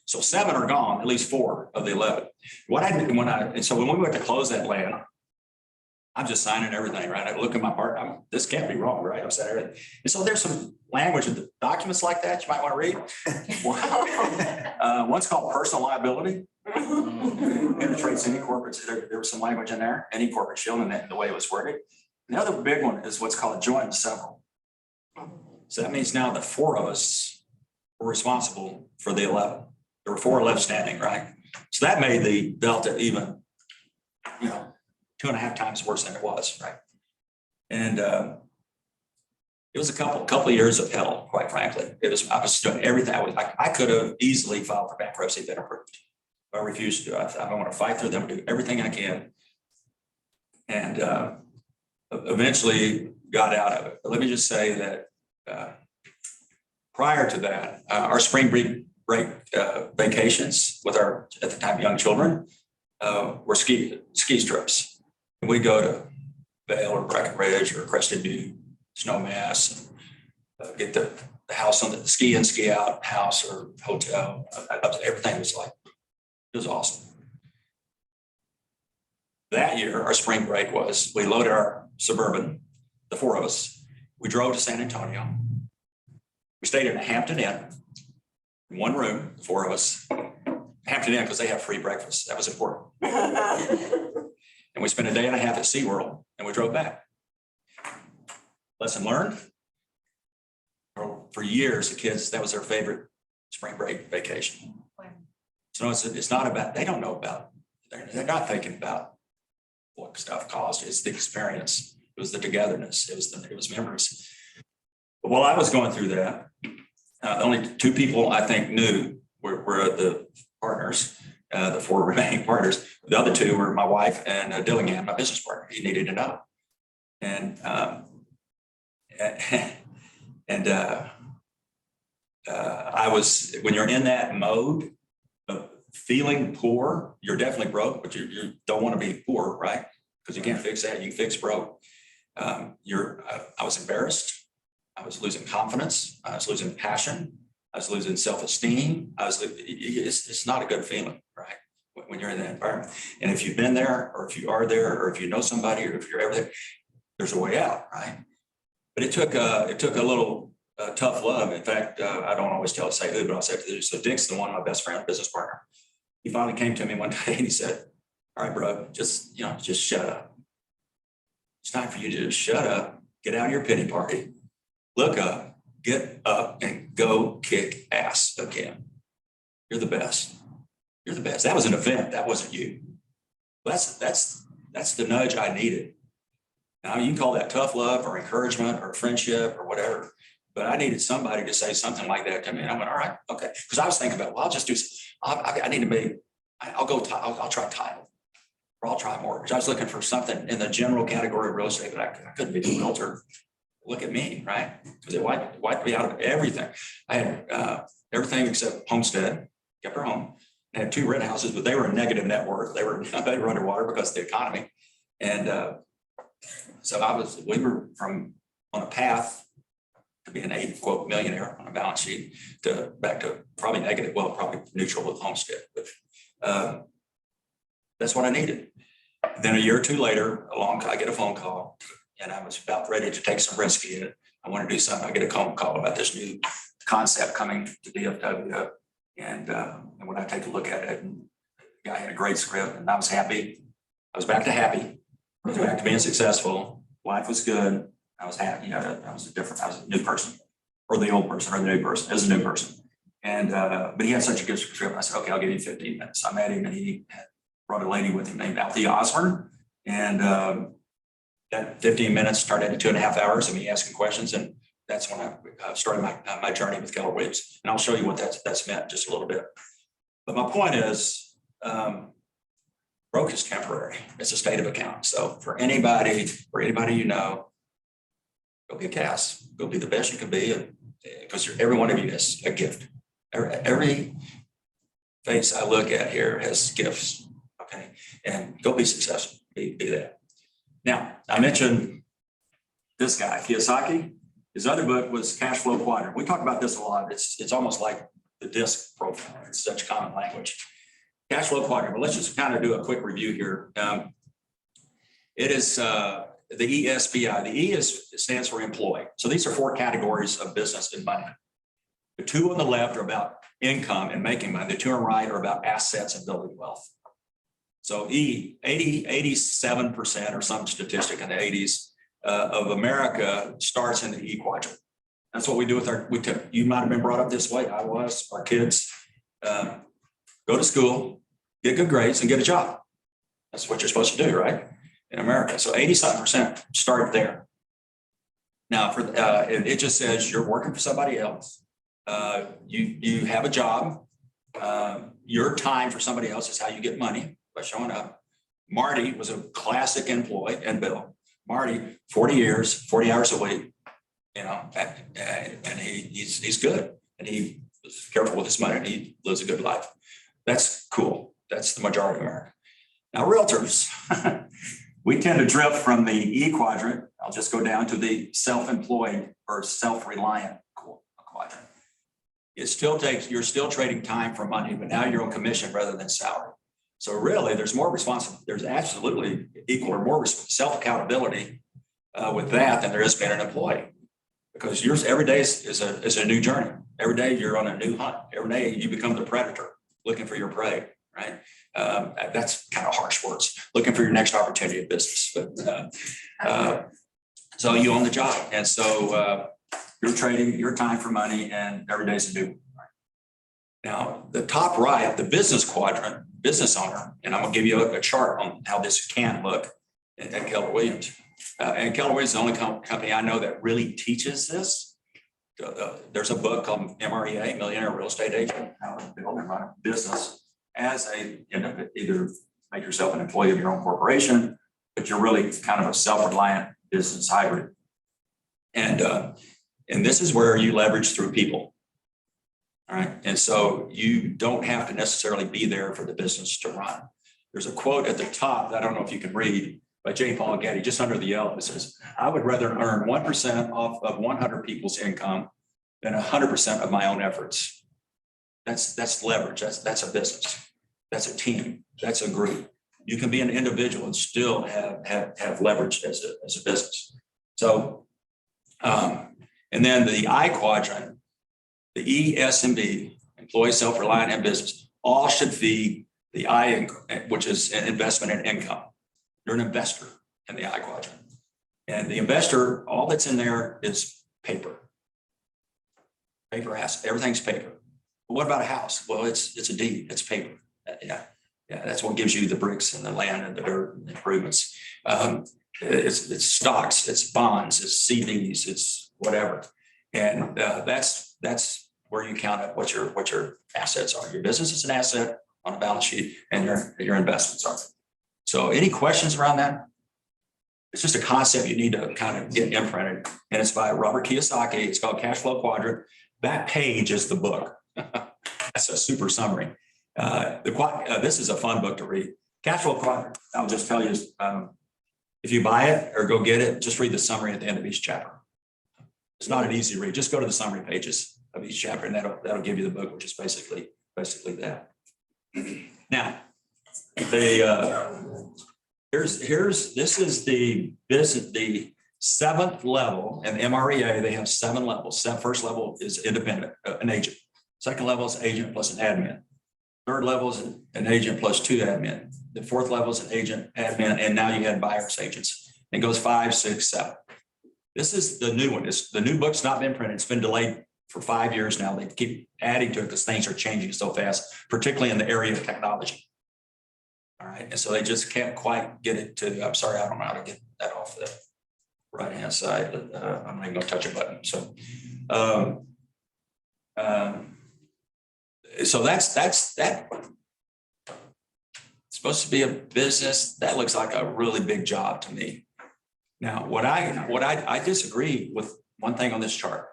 So 7 are gone, at least 4 of the 11. What I did when we went to close that land, I'm just signing everything, right? I look at my part, this can't be wrong, right? I'm saying everything. And so there's some language in the documents like that you might want to read. Wow. One's called personal liability. Penetrates any corporate. There was some language in there, any corporate shield in the way it was worded. And the other big one is what's called joint and several. So that means now the 4 of us were responsible for the 11. There were 4 left standing, right? So that made the delta even, 2.5 times worse than it was, right? And it was a couple of years of hell, quite frankly. I was doing everything. I could have easily filed for bankruptcy, been approved. I refuse to. I want to fight through them, do everything I can. And eventually got out of it. But let me just say that prior to that, our spring break vacations with our, at the time, young children were ski trips. And we go to Vail or Breckenridge or Crested Butte, Snowmass, get the house on the ski in, ski out house or hotel. Everything was like, it was awesome. That year, our spring break was, we loaded our Suburban, the four of us. We drove to San Antonio. We stayed in a Hampton Inn, one room, the four of us. Hampton Inn, because they have free breakfast. That was important. And we spent a day and a half at SeaWorld, and we drove back. Lesson learned. For years, the kids, that was their favorite spring break vacation. So it's not about, they don't know about, they're not thinking about what stuff cost. It's the experience. It was the togetherness. It was memories. But while I was going through that, only two people I think knew were the partners, the four remaining partners. The other two were my wife and Dillingham, my business partner. He needed to know. And I was, when you're in that mode of feeling poor, you're definitely broke, but you don't want to be poor, right? Because you can't fix that. You can fix broke. I was embarrassed. I was losing confidence. I was losing passion. I was losing self-esteem. It's not a good feeling, right? When you're in that environment. And if you've been there, or if you are there, or if you know somebody, or if you're ever there, there's a way out, right? But it took a little tough love. In fact, I don't always say who, but I'll say who. So Dick's one of my best friend, business partner. He finally came to me one day and he said, "All right, bro, just shut up. It's time for you to just shut up, get out of your pity party, look up, get up, and go kick ass again. You're the best. You're the best." That was an event. That wasn't you. That's the nudge I needed. Now you can call that tough love or encouragement or friendship or whatever, but I needed somebody to say something like that to me. And I went, all right, okay. Because I was thinking about, well, I'll just do, I need to make, I'll try title, or I'll try mortgage. I was looking for something in the general category of real estate, but I couldn't be a realtor. Look at me, right? Because it wiped me out of everything. I had everything except homestead, kept her home. I had 2 rent houses, but they were a negative net worth. They were underwater because of the economy. And so we were on a path to be an quote millionaire on a balance sheet to back to probably negative, well, probably neutral with homestead. But that's what I needed. Then a year or 2 later, I get a phone call, and I was about ready to take some risk in it. I want to do something. I get a phone call about this new concept coming to DFW. And when I take a look at it, and the guy had a great script, and I was happy. I was back to happy. I was back to being successful. Life was good. I was happy. I was a new person, or the old person, or the new person, as a new person. And but he had such a good script. I said, okay, I'll give you 15 minutes. I met him, and he had brought a lady with him named Althea Osborne. And that 15 minutes turned into 2.5 hours of me asking questions. And that's when I started my journey with Keller Williams. And I'll show you what that's meant just a little bit. But my point is, broke is temporary. It's a state of account. So for anybody you know, go get gas. Go be the best you can be, because every one of you has a gift. Every face I look at here has gifts. Okay, and go be successful. Be that. Now, I mentioned this guy, Kiyosaki. His other book was Cash Flow Quadrant. We talk about this a lot. It's almost like the DISC profile. It's such common language. Cash Flow Quadrant. But let's just kind of do a quick review here. It is the ESBI. The E stands for employee. So these are 4 categories of business and money. The 2 on the left are about income and making money. The 2 on the right are about assets and building wealth. So 87% or some statistic in the 80s of America starts in the E quadrant. That's what we do with you might have been brought up this way. I was. Our kids go to school, get good grades, and get a job. That's what you're supposed to do, right? In America. So 87% start there. Now, it just says you're working for somebody else. You have a job. Your time for somebody else is how you get money, by showing up. Marty was a classic employee, and Bill. Marty, 40 years, 40 hours a week, you know, and he's good. And he was careful with his money, and he lives a good life. That's cool. That's the majority of America. Now, realtors, we tend to drift from the E quadrant. I'll just go down to the self-employed or self-reliant quadrant. It still takes, you're still trading time for money, but now you're on commission rather than salary. So really, there's more responsibility. There's absolutely equal or more self-accountability with that than there is being an employee, because yours every day is a new journey. Every day you're on a new hunt. Every day you become the predator looking for your prey, right? That's kind of harsh words, looking for your next opportunity of business. But so you own the job. And so you're trading your time for money, and every day's a new one. Now, the top right, the business quadrant, business owner, and I'm gonna give you a chart on how this can look at Keller Williams. And Keller Williams is the only company I know that really teaches this. There's a book called MREA, Millionaire Real Estate Agent, how to build and run a business as a, you know, either make yourself an employee of your own corporation, but you're really kind of a self-reliant business hybrid. And this is where you leverage through people. All right. And so you don't have to necessarily be there for the business to run. There's a quote at the top that I don't know if you can read by J. Paul Getty, just under the yellow. It says, I would rather earn 1% off of 100 people's income than 100% of my own efforts. That's leverage. That's a business. That's a team. That's a group. You can be an individual and still have leverage as a business. So, and then the I quadrant, the E, S, and B, employee, self-reliant, and business, all should feed the I, which is an investment in income. You're an investor in the I quadrant. And the investor, all that's in there is paper. Paper asset, everything's paper. But what about a house? Well, it's a deed, it's paper. Yeah, that's what gives you the bricks and the land and the dirt and the improvements. It's stocks, it's bonds, it's CDs, it's whatever. And that's where you count up what your assets are. Your business is an asset on a balance sheet, and your investments are. So any questions around that? It's just a concept you need to kind of get imprinted. And it's by Robert Kiyosaki. It's called Cash Flow Quadrant. That page is the book. That's a super summary. This is a fun book to read. Cash Flow Quadrant, I'll just tell you, if you buy it or go get it, just read the summary at the end of each chapter. It's not an easy read. Just go to the summary pages of each chapter, and that'll give you the book, which is basically that. Now, this is the seventh level, and MREA, they have 7 levels. First level is independent, an agent. Second level is agent plus an admin. Third level is an agent plus 2 admin. The fourth level is an agent, admin, and now you had buyers agents. It goes 5, 6, 7. This is the new one. The new book's not been printed. It's been delayed for 5 years now. They keep adding to it because things are changing so fast, particularly in the area of technology. All right. And so they just can't quite get it to, I'm sorry, I don't know how to get that off the right-hand side. I'm not even going to touch a button. So that's that. It's supposed to be a business. That looks like a really big job to me. Now, what I disagree with one thing on this chart,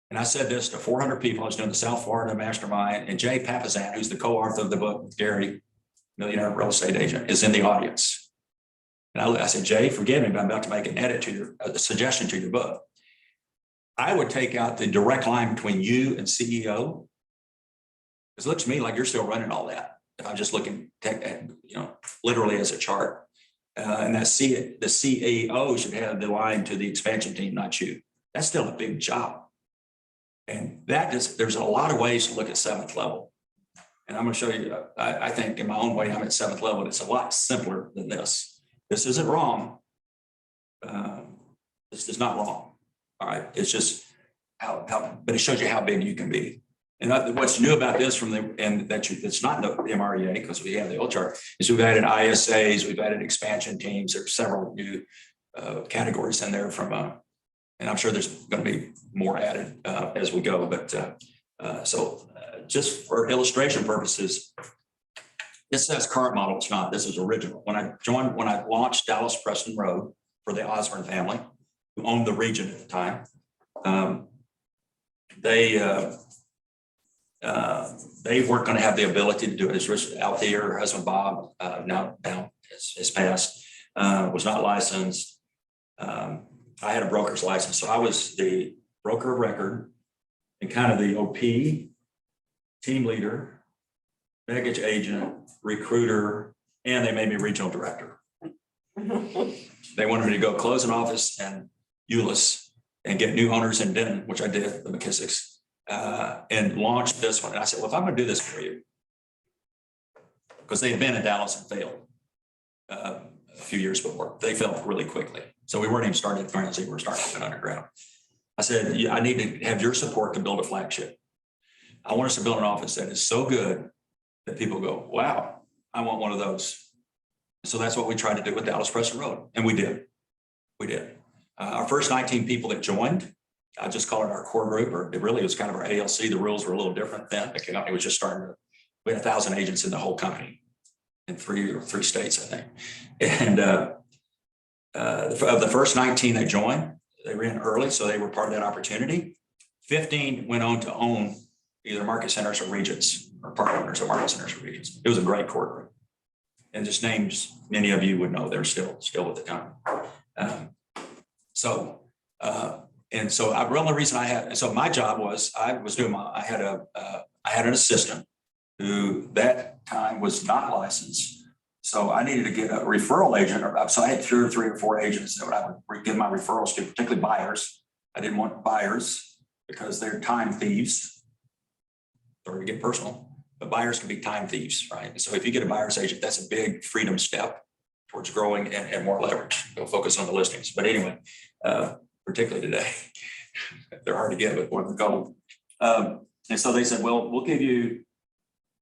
and I said this to 400 people. I was doing the South Florida Mastermind, and Jay Papazan, who's the co-author of the book, Gary, Millionaire Real Estate Agent, is in the audience. And I said, Jay, forgive me, but I'm about to make an edit to a suggestion to your book. I would take out the direct line between you and CEO. Because it looks to me like you're still running all that. If I'm just looking, literally as a chart. And the CEO should have the line to the expansion team, not you. That's still a big job. And there's a lot of ways to look at 7th level. And I'm going to show you, I think in my own way, I'm at 7th level. And it's a lot simpler than this. This isn't wrong. This is not wrong. All right. It's just but it shows you how big you can be. And what's new about this it's not the MREA, because we have the old chart, is we've added ISAs, we've added expansion teams. There's several new categories in there and I'm sure there's going to be more added as we go. But so just for illustration purposes, this says current model, it's not, this is original. When I launched Dallas Preston Road for the Osborne family, who owned the region at the time, they weren't going to have the ability to do it. As Althea, her husband Bob, now has passed, was not licensed. I had a broker's license, so I was the broker of record and kind of the OP, team leader, baggage agent, recruiter, and they made me regional director. They wanted me to go close an office in Euless and get new owners in Denton, which I did, the McKissicks, and launch this one. And I said, well, if I'm going to do this for you, because they had been in Dallas and failed a few years before, they failed really quickly. So we weren't even starting at Ramsey, we were starting at underground. I said, I need to have your support to build a flagship. I want us to build an office that is so good that people go, wow, I want one of those. So that's what we tried to do with Dallas Preston Road. And we did. We did. Our first 19 people that joined, I just call it our core group, or it really was kind of our ALC. The rules were a little different then. The company was just starting to, we had 1,000 agents in the whole company in three states, I think. And of the first 19 that joined, they ran early, so they were part of that opportunity. 15 went on to own either market centers or regions, or part owners of market centers or regions. It was a great core group. And just names many of you would know, they're still with the company. And so I really, the reason I had, so my job was, I had an assistant who that time was not licensed. So I needed to get a referral agent, so I had 2 or 3 or 4 agents that I would give my referrals to, particularly buyers. I didn't want buyers because they're time thieves. Sorry to get personal, but buyers can be time thieves, right? So if you get a buyer's agent, that's a big freedom step towards growing and more leverage. Go focus on the listings. But anyway, particularly today, they're hard to get, but one of the gold. And so they said, well, we'll give you,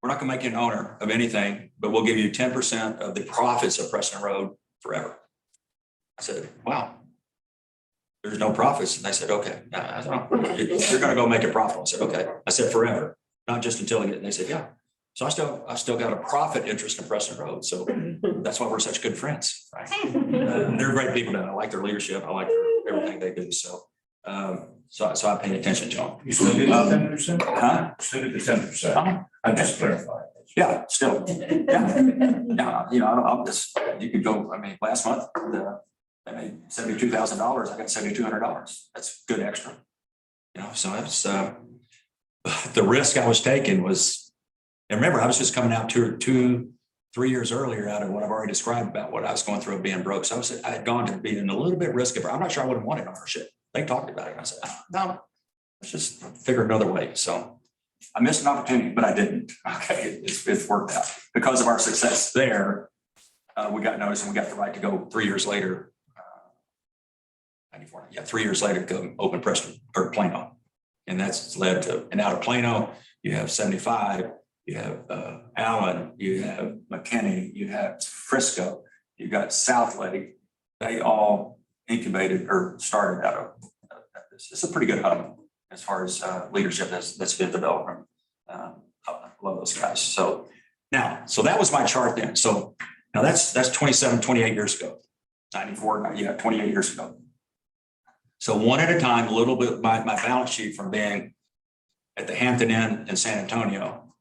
we're not gonna make you an owner of anything, but we'll give you 10% of the profits of Preston Road forever. I said, wow, there's no profits. And they said, okay, I don't know, you're gonna go make it profitable. I said, okay. I said, forever, not just until it. And they said, yeah. So I still got a profit interest in Preston Road. So that's why we're such good friends, right? They're great people now. I like their leadership. I like everything they do. So I pay attention to them. You still do the 10%? Huh? Still do the 10%? I'm just clarifying. Yeah, still. Yeah. You know, I'll just, you could go, I mean, last month, I made $72,000. I got $7,200. That's good extra. You know, so that's the risk I was taking was, and remember, I was just coming out 2-3 years earlier out of what I've already described about what I was going through of being broke. So I had gone to being a little bit risky. I'm not sure I would have wanted ownership. They talked about it. And I said, no, let's just figure another way. So I missed an opportunity, but I didn't. Okay, it's worked out. Because of our success there, we got noticed and we got the right to go 3 years later. 94, yeah, 3 years later, go open Preston or Plano. And that's led to, and out of Plano, you have 75, you have Allen, you have McKinney, you have Frisco, you got Southlake. They all incubated or started out of this. It's a pretty good hub as far as leadership that's been developed. I love those guys. So that was my chart then. So now that's 27, 28 years ago, 94, yeah, 28 years ago. So one at a time, a little bit, my balance sheet from being at the Hampton Inn in San Antonio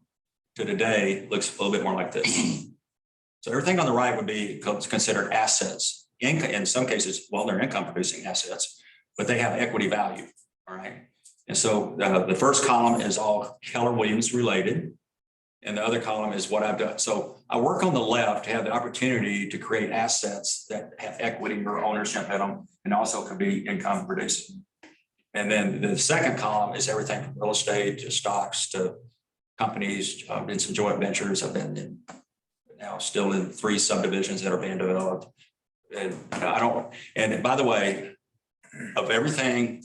to today looks a little bit more like this. So everything on the right would be considered assets. In some cases, well, they're income producing assets, but they have equity value, all right? And so the first column is all Keller Williams related, and the other column is what I've done. So I work on the left to have the opportunity to create assets that have equity or ownership in them, and also can be income producing. And then the second column is everything from real estate to stocks to companies, in some joint ventures. I've been now still in 3 subdivisions that are being developed. And and by the way, of everything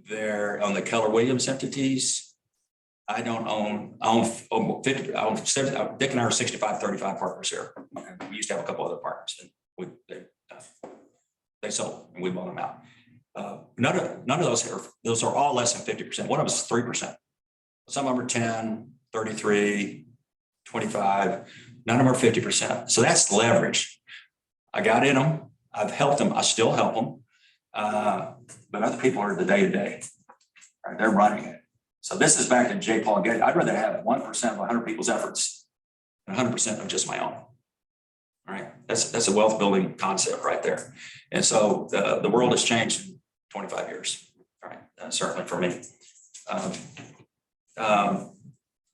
there on the Keller Williams entities, I own 50, Dick and I are 65-35 partners here. Okay. We used to have a couple other partners and they sold and we bought them out. None of those are all less than 50%. One of us is 3%. Some of them are 10, 33, 25, none of them are 50%. So that's leverage. I got in them, I've helped them, I still help them. But other people are the day-to-day, right? They're running it. So this is back to J. Paul Getty. I'd rather have 1% of 100 people's efforts than 100% of just my own. All right, that's a wealth building concept right there. And so the world has changed in 25 years, all right? Certainly for me.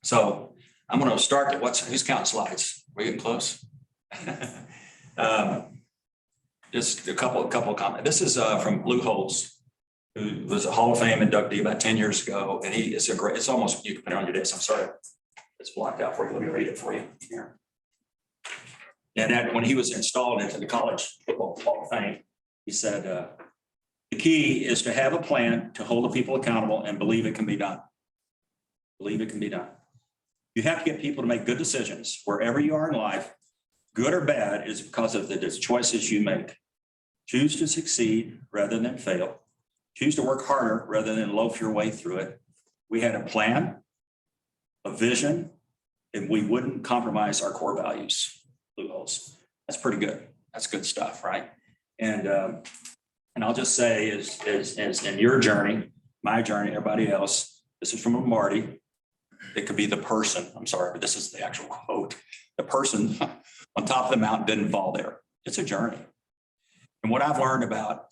So I'm going to start at who's counting slides? We're getting close. Just a couple of comments. This is from Lou Holtz, who was a Hall of Fame inductee about 10 years ago. And he is it's almost, you can put it on your desk. I'm sorry, it's blocked out for you. Let me read it for you here. And that when he was installed into the College Football Hall of Fame, he said, the key is to have a plan to hold the people accountable and believe it can be done. Believe it can be done. You have to get people to make good decisions wherever you are in life. Good or bad is because of the choices you make. Choose to succeed rather than fail. Choose to work harder rather than loaf your way through it. We had a plan, a vision, and we wouldn't compromise our core values. Blue holes. That's pretty good. That's good stuff, right? And I'll just say is in your journey, my journey, everybody else, this is from Marty. It could be the person, I'm sorry, but this is the actual quote. The person on top of the mountain didn't fall there. It's a journey. And what I've learned about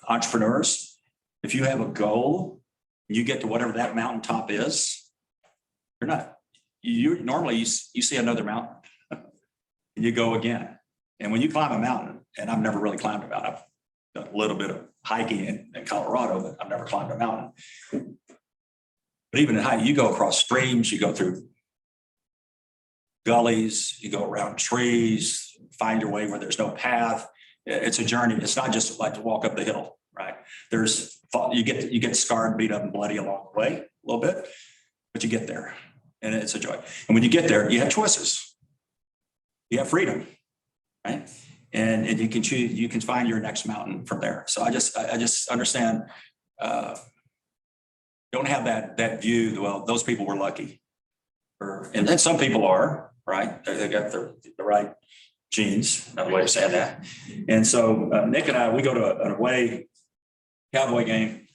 entrepreneurs, if you have a goal, you get to whatever that mountaintop is, you normally you see another mountain and you go again. And when you climb a mountain, and I've never really climbed a mountain, I've done a little bit of hiking in Colorado, but I've never climbed a mountain. But even in hiking, you go across streams, you go through gullies, you go around trees, find your way where there's no path. It's a journey. It's not just like to walk up the hill, right? You get scarred, beat up, and bloody along the way a little bit, but you get there, and it's a joy. And when you get there, you have choices. You have freedom, right? And you can choose. You can find your next mountain from there. So I just understand. Don't have that view. Well, those people were lucky, and then some people are, right? They got the right genes, another way of saying that. And so Nick and I, we go to an away Cowboy game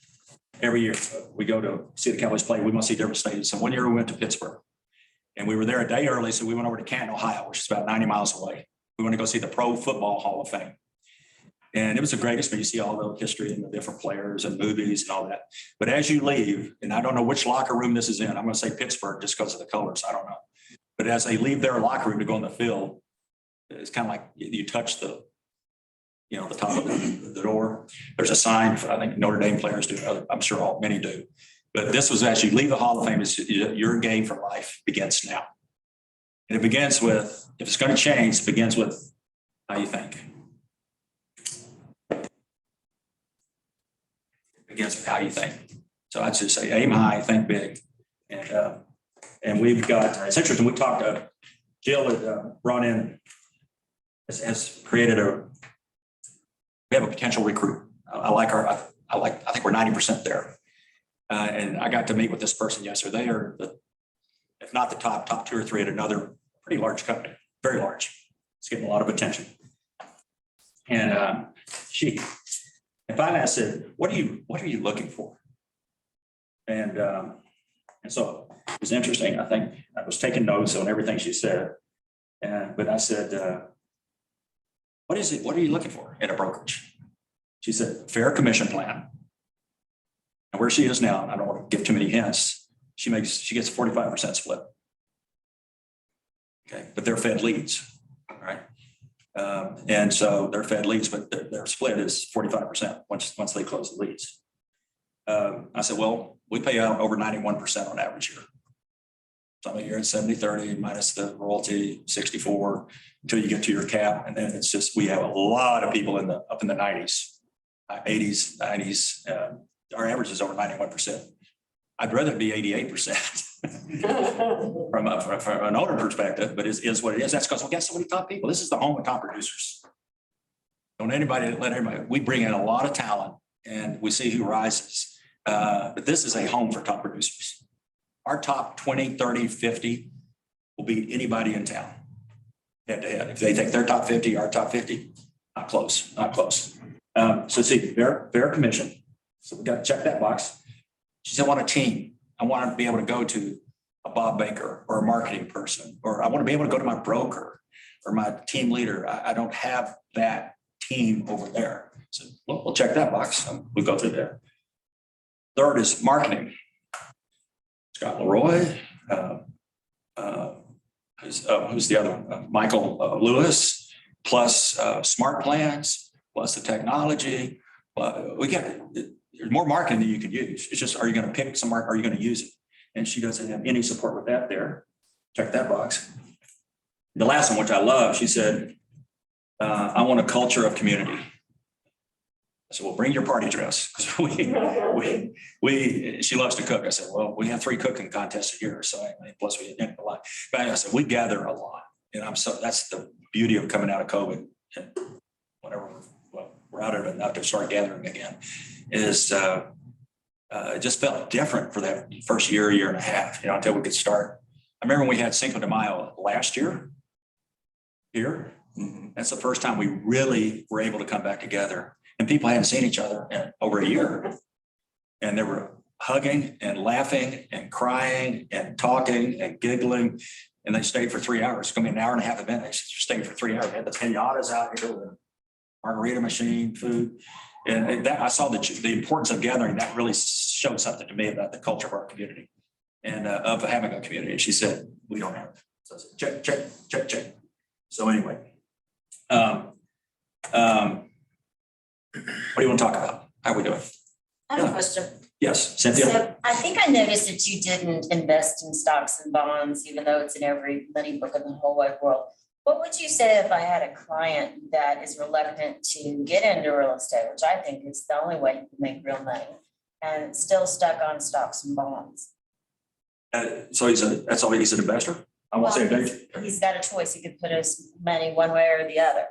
every year. We go to see the Cowboys play. We must see different stadiums. So one year we went to Pittsburgh, and we were there a day early. So we went over to Canton, Ohio, which is about 90 miles away. We went to go see the Pro Football Hall of Fame. And it was the greatest, but you see all the history and the different players and movies and all that. But as you leave, and I don't know which locker room this is in, I'm going to say Pittsburgh just because of the colors. I don't know. But as they leave their locker room to go in the field, it's kind of like you touch the top of the door. There's a sign for, I think Notre Dame players do. I'm sure many do. But this was as you leave the Hall of Fame, your game for life begins now. And it begins with, if it's going to change, it begins with how you think. Begins with how you think. So I'd just say aim high, think big. And we've got, it's interesting, we talked to Jill had brought in, has created we have a potential recruit. I think we're 90% there. And I got to meet with this person yesterday. They are if not the top 2 or 3 at another pretty large company, very large. It's getting a lot of attention. And finally I said, what are you looking for? And so it was interesting. I think I was taking notes on everything she said. But I said, what is it? What are you looking for in a brokerage? She said, fair commission plan. And where she is now, and I don't want to give too many hints, she gets 45% split. Okay, but they're fed leads, right? And so they're fed leads, but their split is 45% once they close the leads. I said, well, we pay out over 91% on average here. Some of you are at 70-30 minus the royalty 64 until you get to your cap. And then it's just, we have a lot of people up in the 90s, 80s, 90s. Our average is over 91%. I'd rather be 88% from an owner perspective, but is what it is. That's because we got so many top people. This is the home of top producers. Don't let everybody, we bring in a lot of talent and we see who rises. But this is a home for top producers. our top 20, 30, 50 will beat anybody in town. Head to head. If they take their top 50, our top 50, not close, not close. So see, fair commission. So we got to check that box. She said, I want a team. I want to be able to go to a Bob Baker or a marketing person, or I want to be able to go to my broker or my team leader. I don't have that team over there. So we'll check that box. We'll go through there. Third is marketing. Scott Leroy, who's the other one? Michael Lewis, plus smart plans, plus the technology. We got there's more marketing than you can use. It's just, are you going to pick some market? Are you going to use it? And she doesn't have any support with that there. Check that box. The last one, which I love, she said, I want a culture of community. I said, well, bring your party dress. She loves to cook. I said, well, we have 3 cooking contests a year. So plus we attend a lot. But I said, we gather a lot. And that's the beauty of coming out of COVID. And whenever we're out of it enough to start gathering again, is it just felt different for that first year and a half, until we could start. I remember when we had Cinco de Mayo last year here. That's the first time we really were able to come back together. And people hadn't seen each other in over a year. And they were hugging and laughing and crying and talking and giggling. And they stayed for 3 hours. It's going to be an hour and a half event. They stayed for 3 hours. They had the pinatas out here, the margarita machine, food. And that I saw the importance of gathering. That really showed something to me about the culture of our community and of having a community. And she said, we don't have it. So I said, check. So anyway, what do you want to talk about? How are we doing? I have a question. Yes, Cynthia? So I think I noticed that you didn't invest in stocks and bonds, even though it's in every money book in the whole wide world. What would you say if I had a client that is reluctant to get into real estate, which I think is the only way you can make real money, and still stuck on stocks and bonds? So he's an investor? I won't say a day. He's got a choice. He could put his money one way or the other.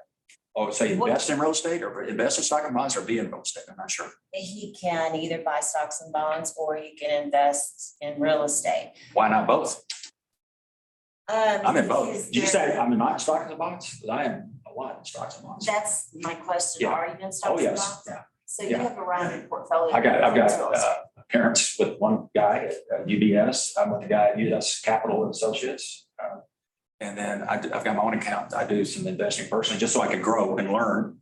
Oh, so you invest in real estate or invest in stock and bonds or be in real estate? I'm not sure. He can either buy stocks and bonds or he can invest in real estate. Why not both? I'm in both. Did you say I'm not in stocks and bonds? Because I am a lot in stocks and bonds. That's my question. Yeah. Are you in Oh, stocks and yes. bonds? Yeah. So you have a rounded portfolio. I've got parents with one guy at UBS. I'm with the guy at US Capital and Associates. And then I've got my own account. I do some investing personally just so I can grow and learn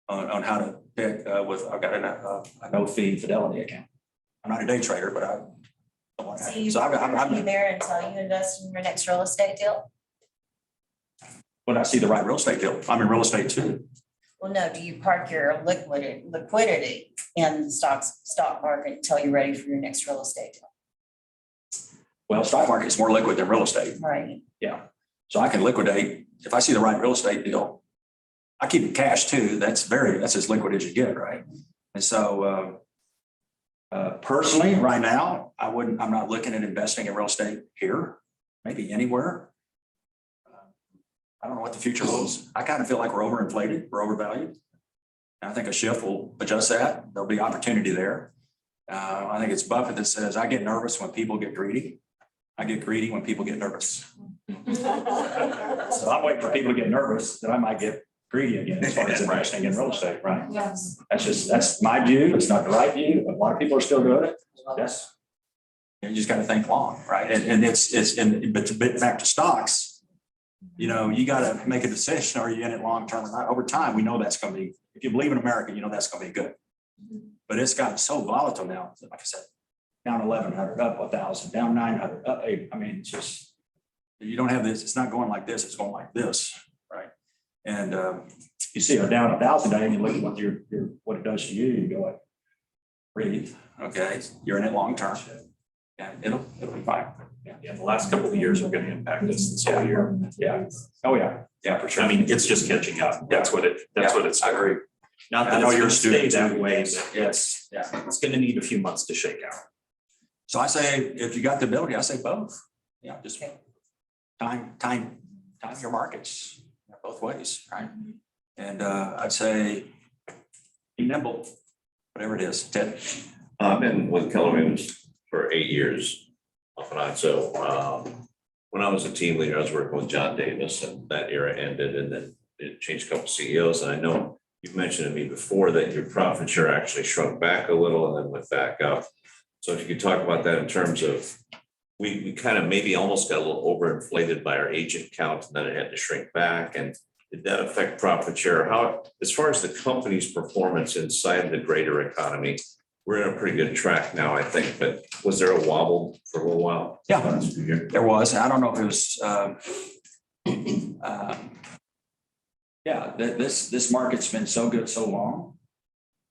on how to pick I've got a no fee Fidelity account. I'm not a day trader, but I'm there until you invest in your next real estate deal? when I see the right real estate deal. I'm in real estate too. Well, no, do you park your liquidity in the stock market until you're ready for your next real estate deal? Well, stock market is more liquid than real estate. Right. Yeah. So I can liquidate if I see the right real estate deal. I keep it cash too. That's as liquid as you get, right? And so personally, right now, I'm not looking at investing in real estate here, maybe anywhere. I don't know what the future holds. I kind of feel like we're overinflated, we're overvalued. And I think a shift will adjust that. There'll be opportunity there. I think it's Buffett that says, I get nervous when people get greedy. I get greedy when people get nervous. So I'm waiting for people to get nervous that I might get greedy again as far as investing in real estate, right? Yes. That's my view. It's not the right view, but a lot of people are still doing it. Yes. You just got to think long, right? But to get back to stocks, you got to make a decision. Are you in it long term or not? Over time, we know that's going to be, if you believe in America, that's going to be good. But it's gotten so volatile now. Like I said, down 1,100, up 1,000, down 900, up 8. I mean, it's just, you don't have this. It's not going like this. It's going like this, right? And you see it down 1,000 today, and you look at what it does to you. You go like, breathe. Okay, you're in it long term. Yeah, it'll be fine. Yeah, the last couple of years are going to impact us this whole year. Yeah. Oh yeah. Yeah, for sure. I mean, it's just catching up. That's what it's. I agree. Not I that know it's you're going a to stay student that too. way, but Yes. Yeah. it's going to need a few months to shake out. So I say, if you got the ability, I say both. Yeah, just time your markets both ways, right? And I'd say be nimble, whatever it is. Ted. I've been with Keller Williams for 8 years. off and on. So when I was a team leader, I was working with John Davis, and that era ended, and then it changed a couple CEOs. And I know you've mentioned to me before that your profit share actually shrunk back a little and then went back up. So if you could talk about that in terms of, we kind of maybe almost got a little overinflated by our agent count, and then it had to shrink back. And did that affect profit share? How, as far as the company's performance inside the greater economy, we're in a pretty good track now, I think, but was there a wobble for a little while? Yeah, there was. I don't know if it was, this market's been so good so long.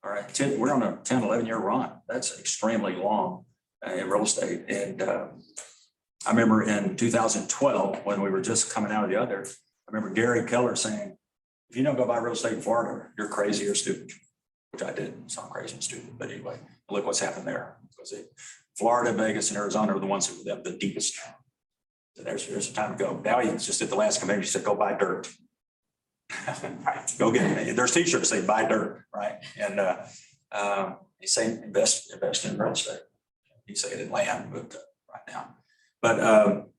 All right, we're on a 10, 11-year run. That's extremely long in real estate. And I remember in 2012, when we were just coming out of the other, I remember Gary Keller saying, if you don't go buy real estate in Florida, you're crazy or stupid, which I did. So I'm crazy and stupid. But anyway, look what's happened there. Because Florida, Vegas, and Arizona are the ones who are the deepest. So there's a time to go. Now he's just at the last convention, he said, go buy dirt. Right. Go get it. There's t-shirts that say buy dirt, right? And he's saying invest in real estate. He's saying in land, but right now. But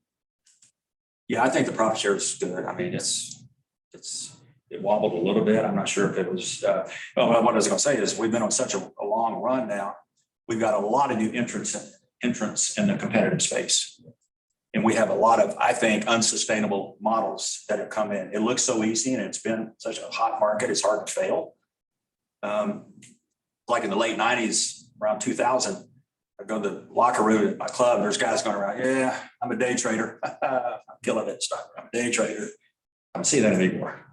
yeah, I think the profit share is good. I mean, it wobbled a little bit. I'm not sure if it was, well, what I was going to say is we've been on such a long run now. We've got a lot of new entrants in the competitive space. And we have a lot of, I think, unsustainable models that have come in. It looks so easy and it's been such a hot market. It's hard to fail. Like in the late 90s, around 2000, I go to the locker room at my club. There's guys going around. Yeah, I'm a day trader. I'm killing it. Stock. I'm a day trader. I don't see that anymore.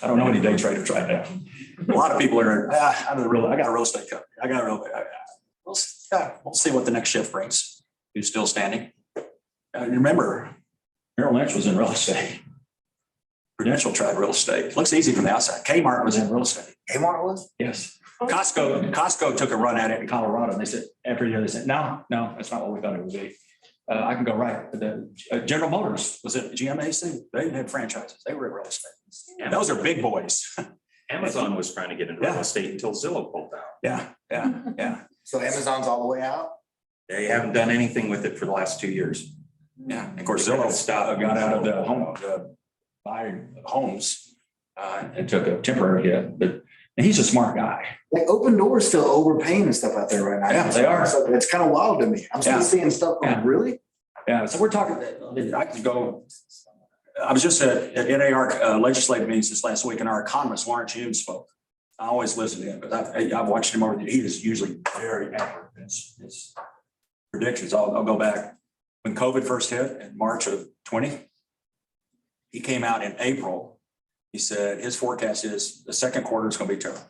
I don't know any day traders right now. A lot of people are. I got a real estate company. We'll see what the next shift brings. Who's still standing? Remember, Merrill Lynch was in real estate. Prudential tried real estate. Looks easy from the outside. Kmart was in real estate. Kmart was? Yes. Costco took a run at it in Colorado. And they said every year they said, no, that's not what we thought it would be. I can go right. The General Motors was it GMAC? They had franchises. They were in real estate. And those are big boys. Amazon was trying to get into real estate until Zillow pulled out. Yeah. So Amazon's all the way out? They haven't done anything with it for the last 2 years. Yeah. Of course, Zillow got out of the buying homes and took a temporary hit. But and he's a smart guy. Like Open Doors still overpaying and stuff out there right now. Yeah, they are. So it's kind of wild to me. I'm still seeing stuff going, really? Yeah. So we're talking, I could go. I was just at NAR legislative meetings this last week, and our economist, Lawrence Yoon, spoke. I always listen to him, but I've watched him over the years. He is usually very accurate in his predictions. I'll go back. When COVID first hit in March of 20, he came out in April. He said his forecast is the second quarter is going to be terrible.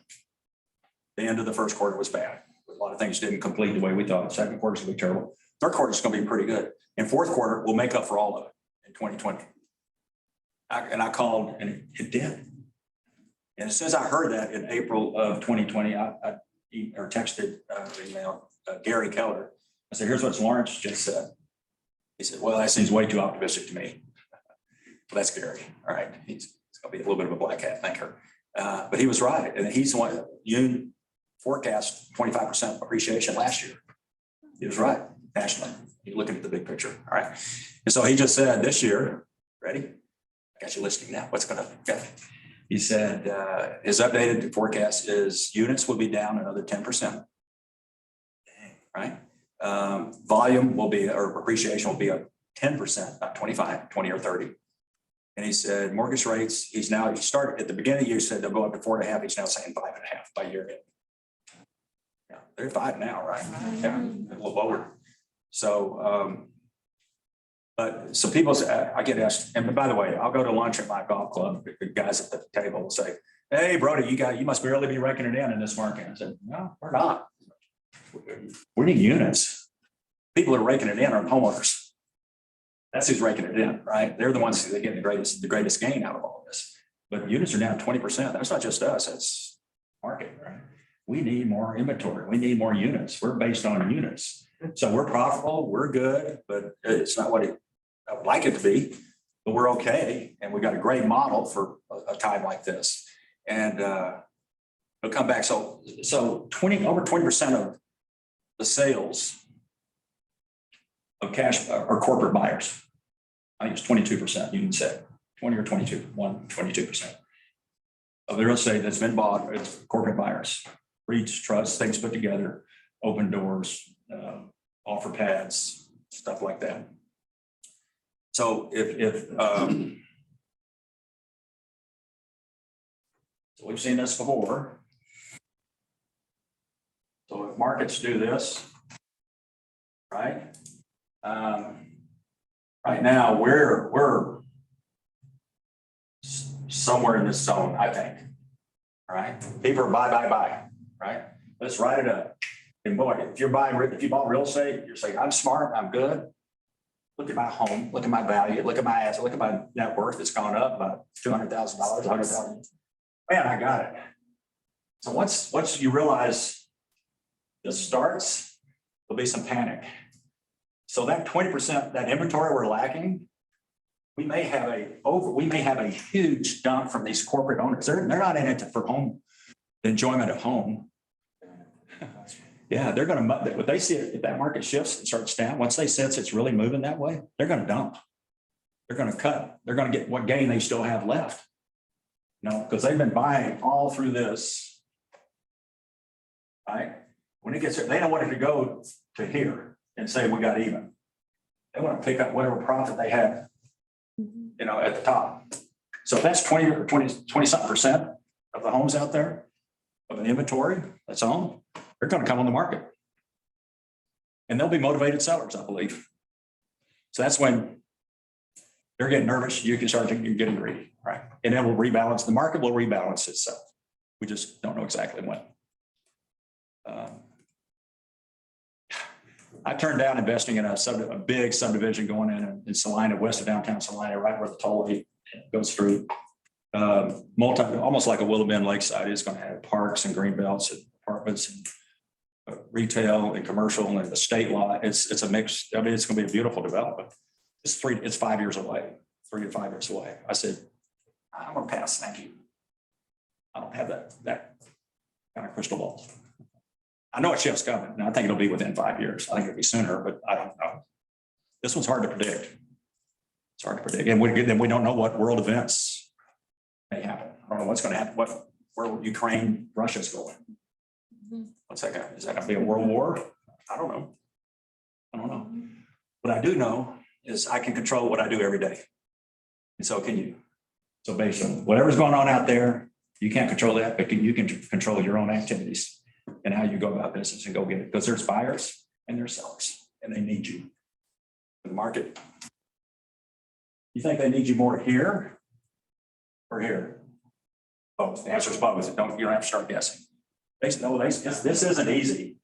The end of the first quarter was bad. A lot of things didn't complete the way we thought. The second quarter is going to be terrible. Third quarter is going to be pretty good. And fourth quarter will make up for all of it in 2020. I called and it did. And as soon as I heard that in April of 2020, I texted email Gary Keller. I said, here's what Lawrence just said. He said, well, that seems way too optimistic to me. Well, that's Gary. All right. He's going to be a little bit of a black hat thinker. But he was right. And he's the one, you forecast 25% appreciation last year. He was right nationally. You're looking at the big picture. All right. And so he just said this year, ready? I got you listening now. What's going to go? He said his updated forecast is units will be down another 10%. Right? Volume will be, or appreciation will be up 10%, not 25, 20 or 30. And he said mortgage rates, he started at the beginning of the year, said they'll go up to 4.5. He's now saying 5.5 by year end. Yeah, they're 5 now, right? Yeah, a little lower. So, but so people say, I get asked, and by the way, I'll go to lunch at my golf club. The guys at the table will say, hey, Brodie, you must really be reckoning in this market. I said, no, we're not. We need units. People are raking it in are homeowners. That's who's raking it in, right? They're the ones that get the greatest gain out of all of this. But units are down 20%. That's not just us, that's market, right? We need more inventory. We need more units. We're based on units. So we're profitable, we're good, but it's not what I would like it to be, but we're okay. And we've got a great model for a time like this. And we'll come back. So over 20% of the sales of cash or corporate buyers. I think it's 22%, you can say 20 or 22% of the real estate that's been bought, it's corporate buyers. REITs, trusts, things put together, open doors, offer pads, stuff like that. So so we've seen this before. So if markets do this, right? Right now, we're somewhere in this zone, I think. Right? People are buy, right? Let's write it up. And boy, if you bought real estate, you're saying, I'm smart, I'm good. Look at my home, look at my value, look at my asset, look at my net worth. It's gone up about $200,000, $100,000. Man, I got it. So once you realize this starts, there'll be some panic. So that 20%, that inventory we're lacking, we may have a huge dump from these corporate owners. They're not in it for home, the enjoyment of home. Yeah, they're going to, but they see it, if that market shifts and starts down, once they sense it's really moving that way, they're going to dump. They're going to cut. They're going to get what gain they still have left. You know, because they've been buying all through this. Right? When it gets there, they don't want it to go to here and say we got even. They want to pick up whatever profit they have, you know, at the top. So if that's 20 or 20-something% of the homes out there of an inventory that's owned, they're going to come on the market. And they'll be motivated sellers, I believe. So that's when they're getting nervous. You can start thinking you're getting greedy, right? And then we'll rebalance. The market will rebalance itself. We just don't know exactly when. I turned down investing in a big subdivision going in Salina, west of downtown Salina, right where the tollway goes through. Almost like a Willow Bend Lakeside. It's going to have parks and green belts and apartments and retail and commercial and the state lot. It's a mix. I mean, it's going to be a beautiful development. It's 5 years away, 3 to 5 years away. I said, I'm going to pass. Thank you. I don't have that kind of crystal ball. I know a shift's coming, and I think it'll be within 5 years. I think it'll be sooner, but I don't know. This one's hard to predict. It's hard to predict. And we don't know what world events may happen. I don't know what's going to happen, where Ukraine, Russia's going. What's that going to, is that going to be a world war? I don't know. What I do know is I can control what I do every day. And so can you. So based on whatever's going on out there, you can't control that, but you can control your own activities and how you go about business and go get it. Because there's buyers and there's sellers, and they need you. The market. You think they need you more here or here? Both. The answer is both. You don't have to start guessing. This isn't easy,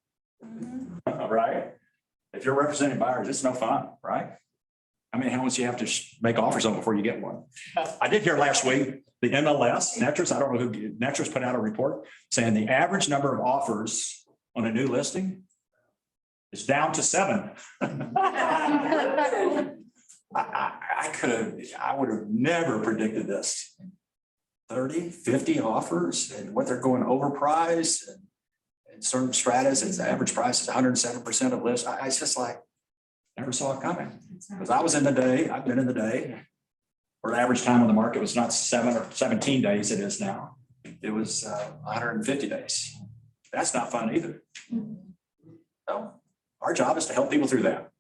right? If you're representing buyers, it's no fun, right? How many houses you have to make offers on before you get one? I did hear last week, the MLS, Netris, I don't know who, Netris put out a report saying the average number of offers on a new listing is down to 7. I would have never predicted this. 30, 50 offers and what they're going overpriced and certain stratas, its average price is 107% of list. I just like, never saw it coming. Because I was in the day, I've been in the day, where the average time on the market was not 7 or 17 days, it is now. It was 150 days. That's not fun either. So our job is to help people through that.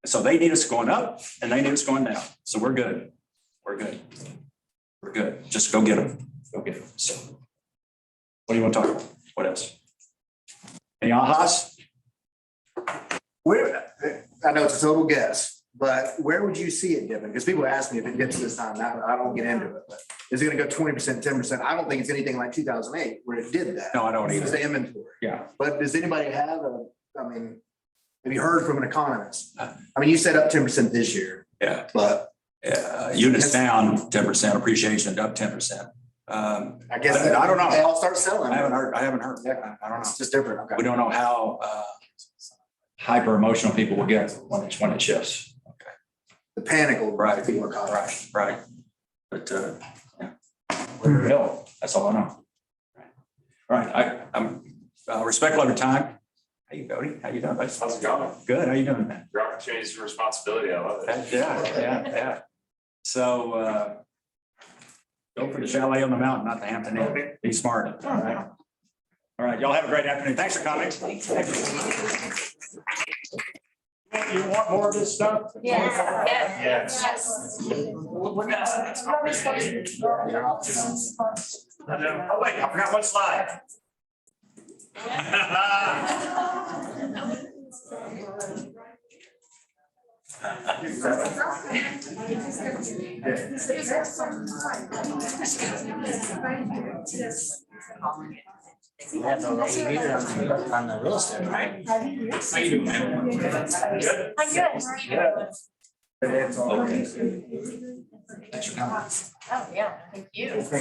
So they need us going up and they need us going down. So we're good. We're good. We're good. Just go get them. Go get them. So what do you want to talk about? What else? Any ahas? I know it's a total guess, but where would you see it dipping? Because people ask me if it gets to this time, I don't get into it, but is it going to go 20%, 10%? I don't think it's anything like 2008 where it did that. No, I don't either. It's the inventory. Yeah. But does anybody have have you heard from an economist? I mean, you said up 10% this year. Yeah. But units down 10%, appreciation up 10%. I guess I don't know. They all start selling. I haven't heard. Yeah, I don't know. It's just different. Okay. We don't know how hyper emotional people will get when it shifts. Okay. The panic will Right. people are caught. Right. But yeah. We're real. That's all I know. All right. I'm respectful of your time. Hey, Brodie, how you doing? How's it going? Good, how you doing, man? Your opportunities and responsibility, I love it. Yeah. So, go for the chalet on the mountain, not the Hampton Inn. Be smart. All right. All right, y'all have a great afternoon. Thanks for coming. You want more of this stuff? Yes. Oh, wait, I forgot one slide. We have no TV on the real estate, right? How you doing, man? Good? I'm good. Good. Thanks for coming. Oh, yeah, thank you.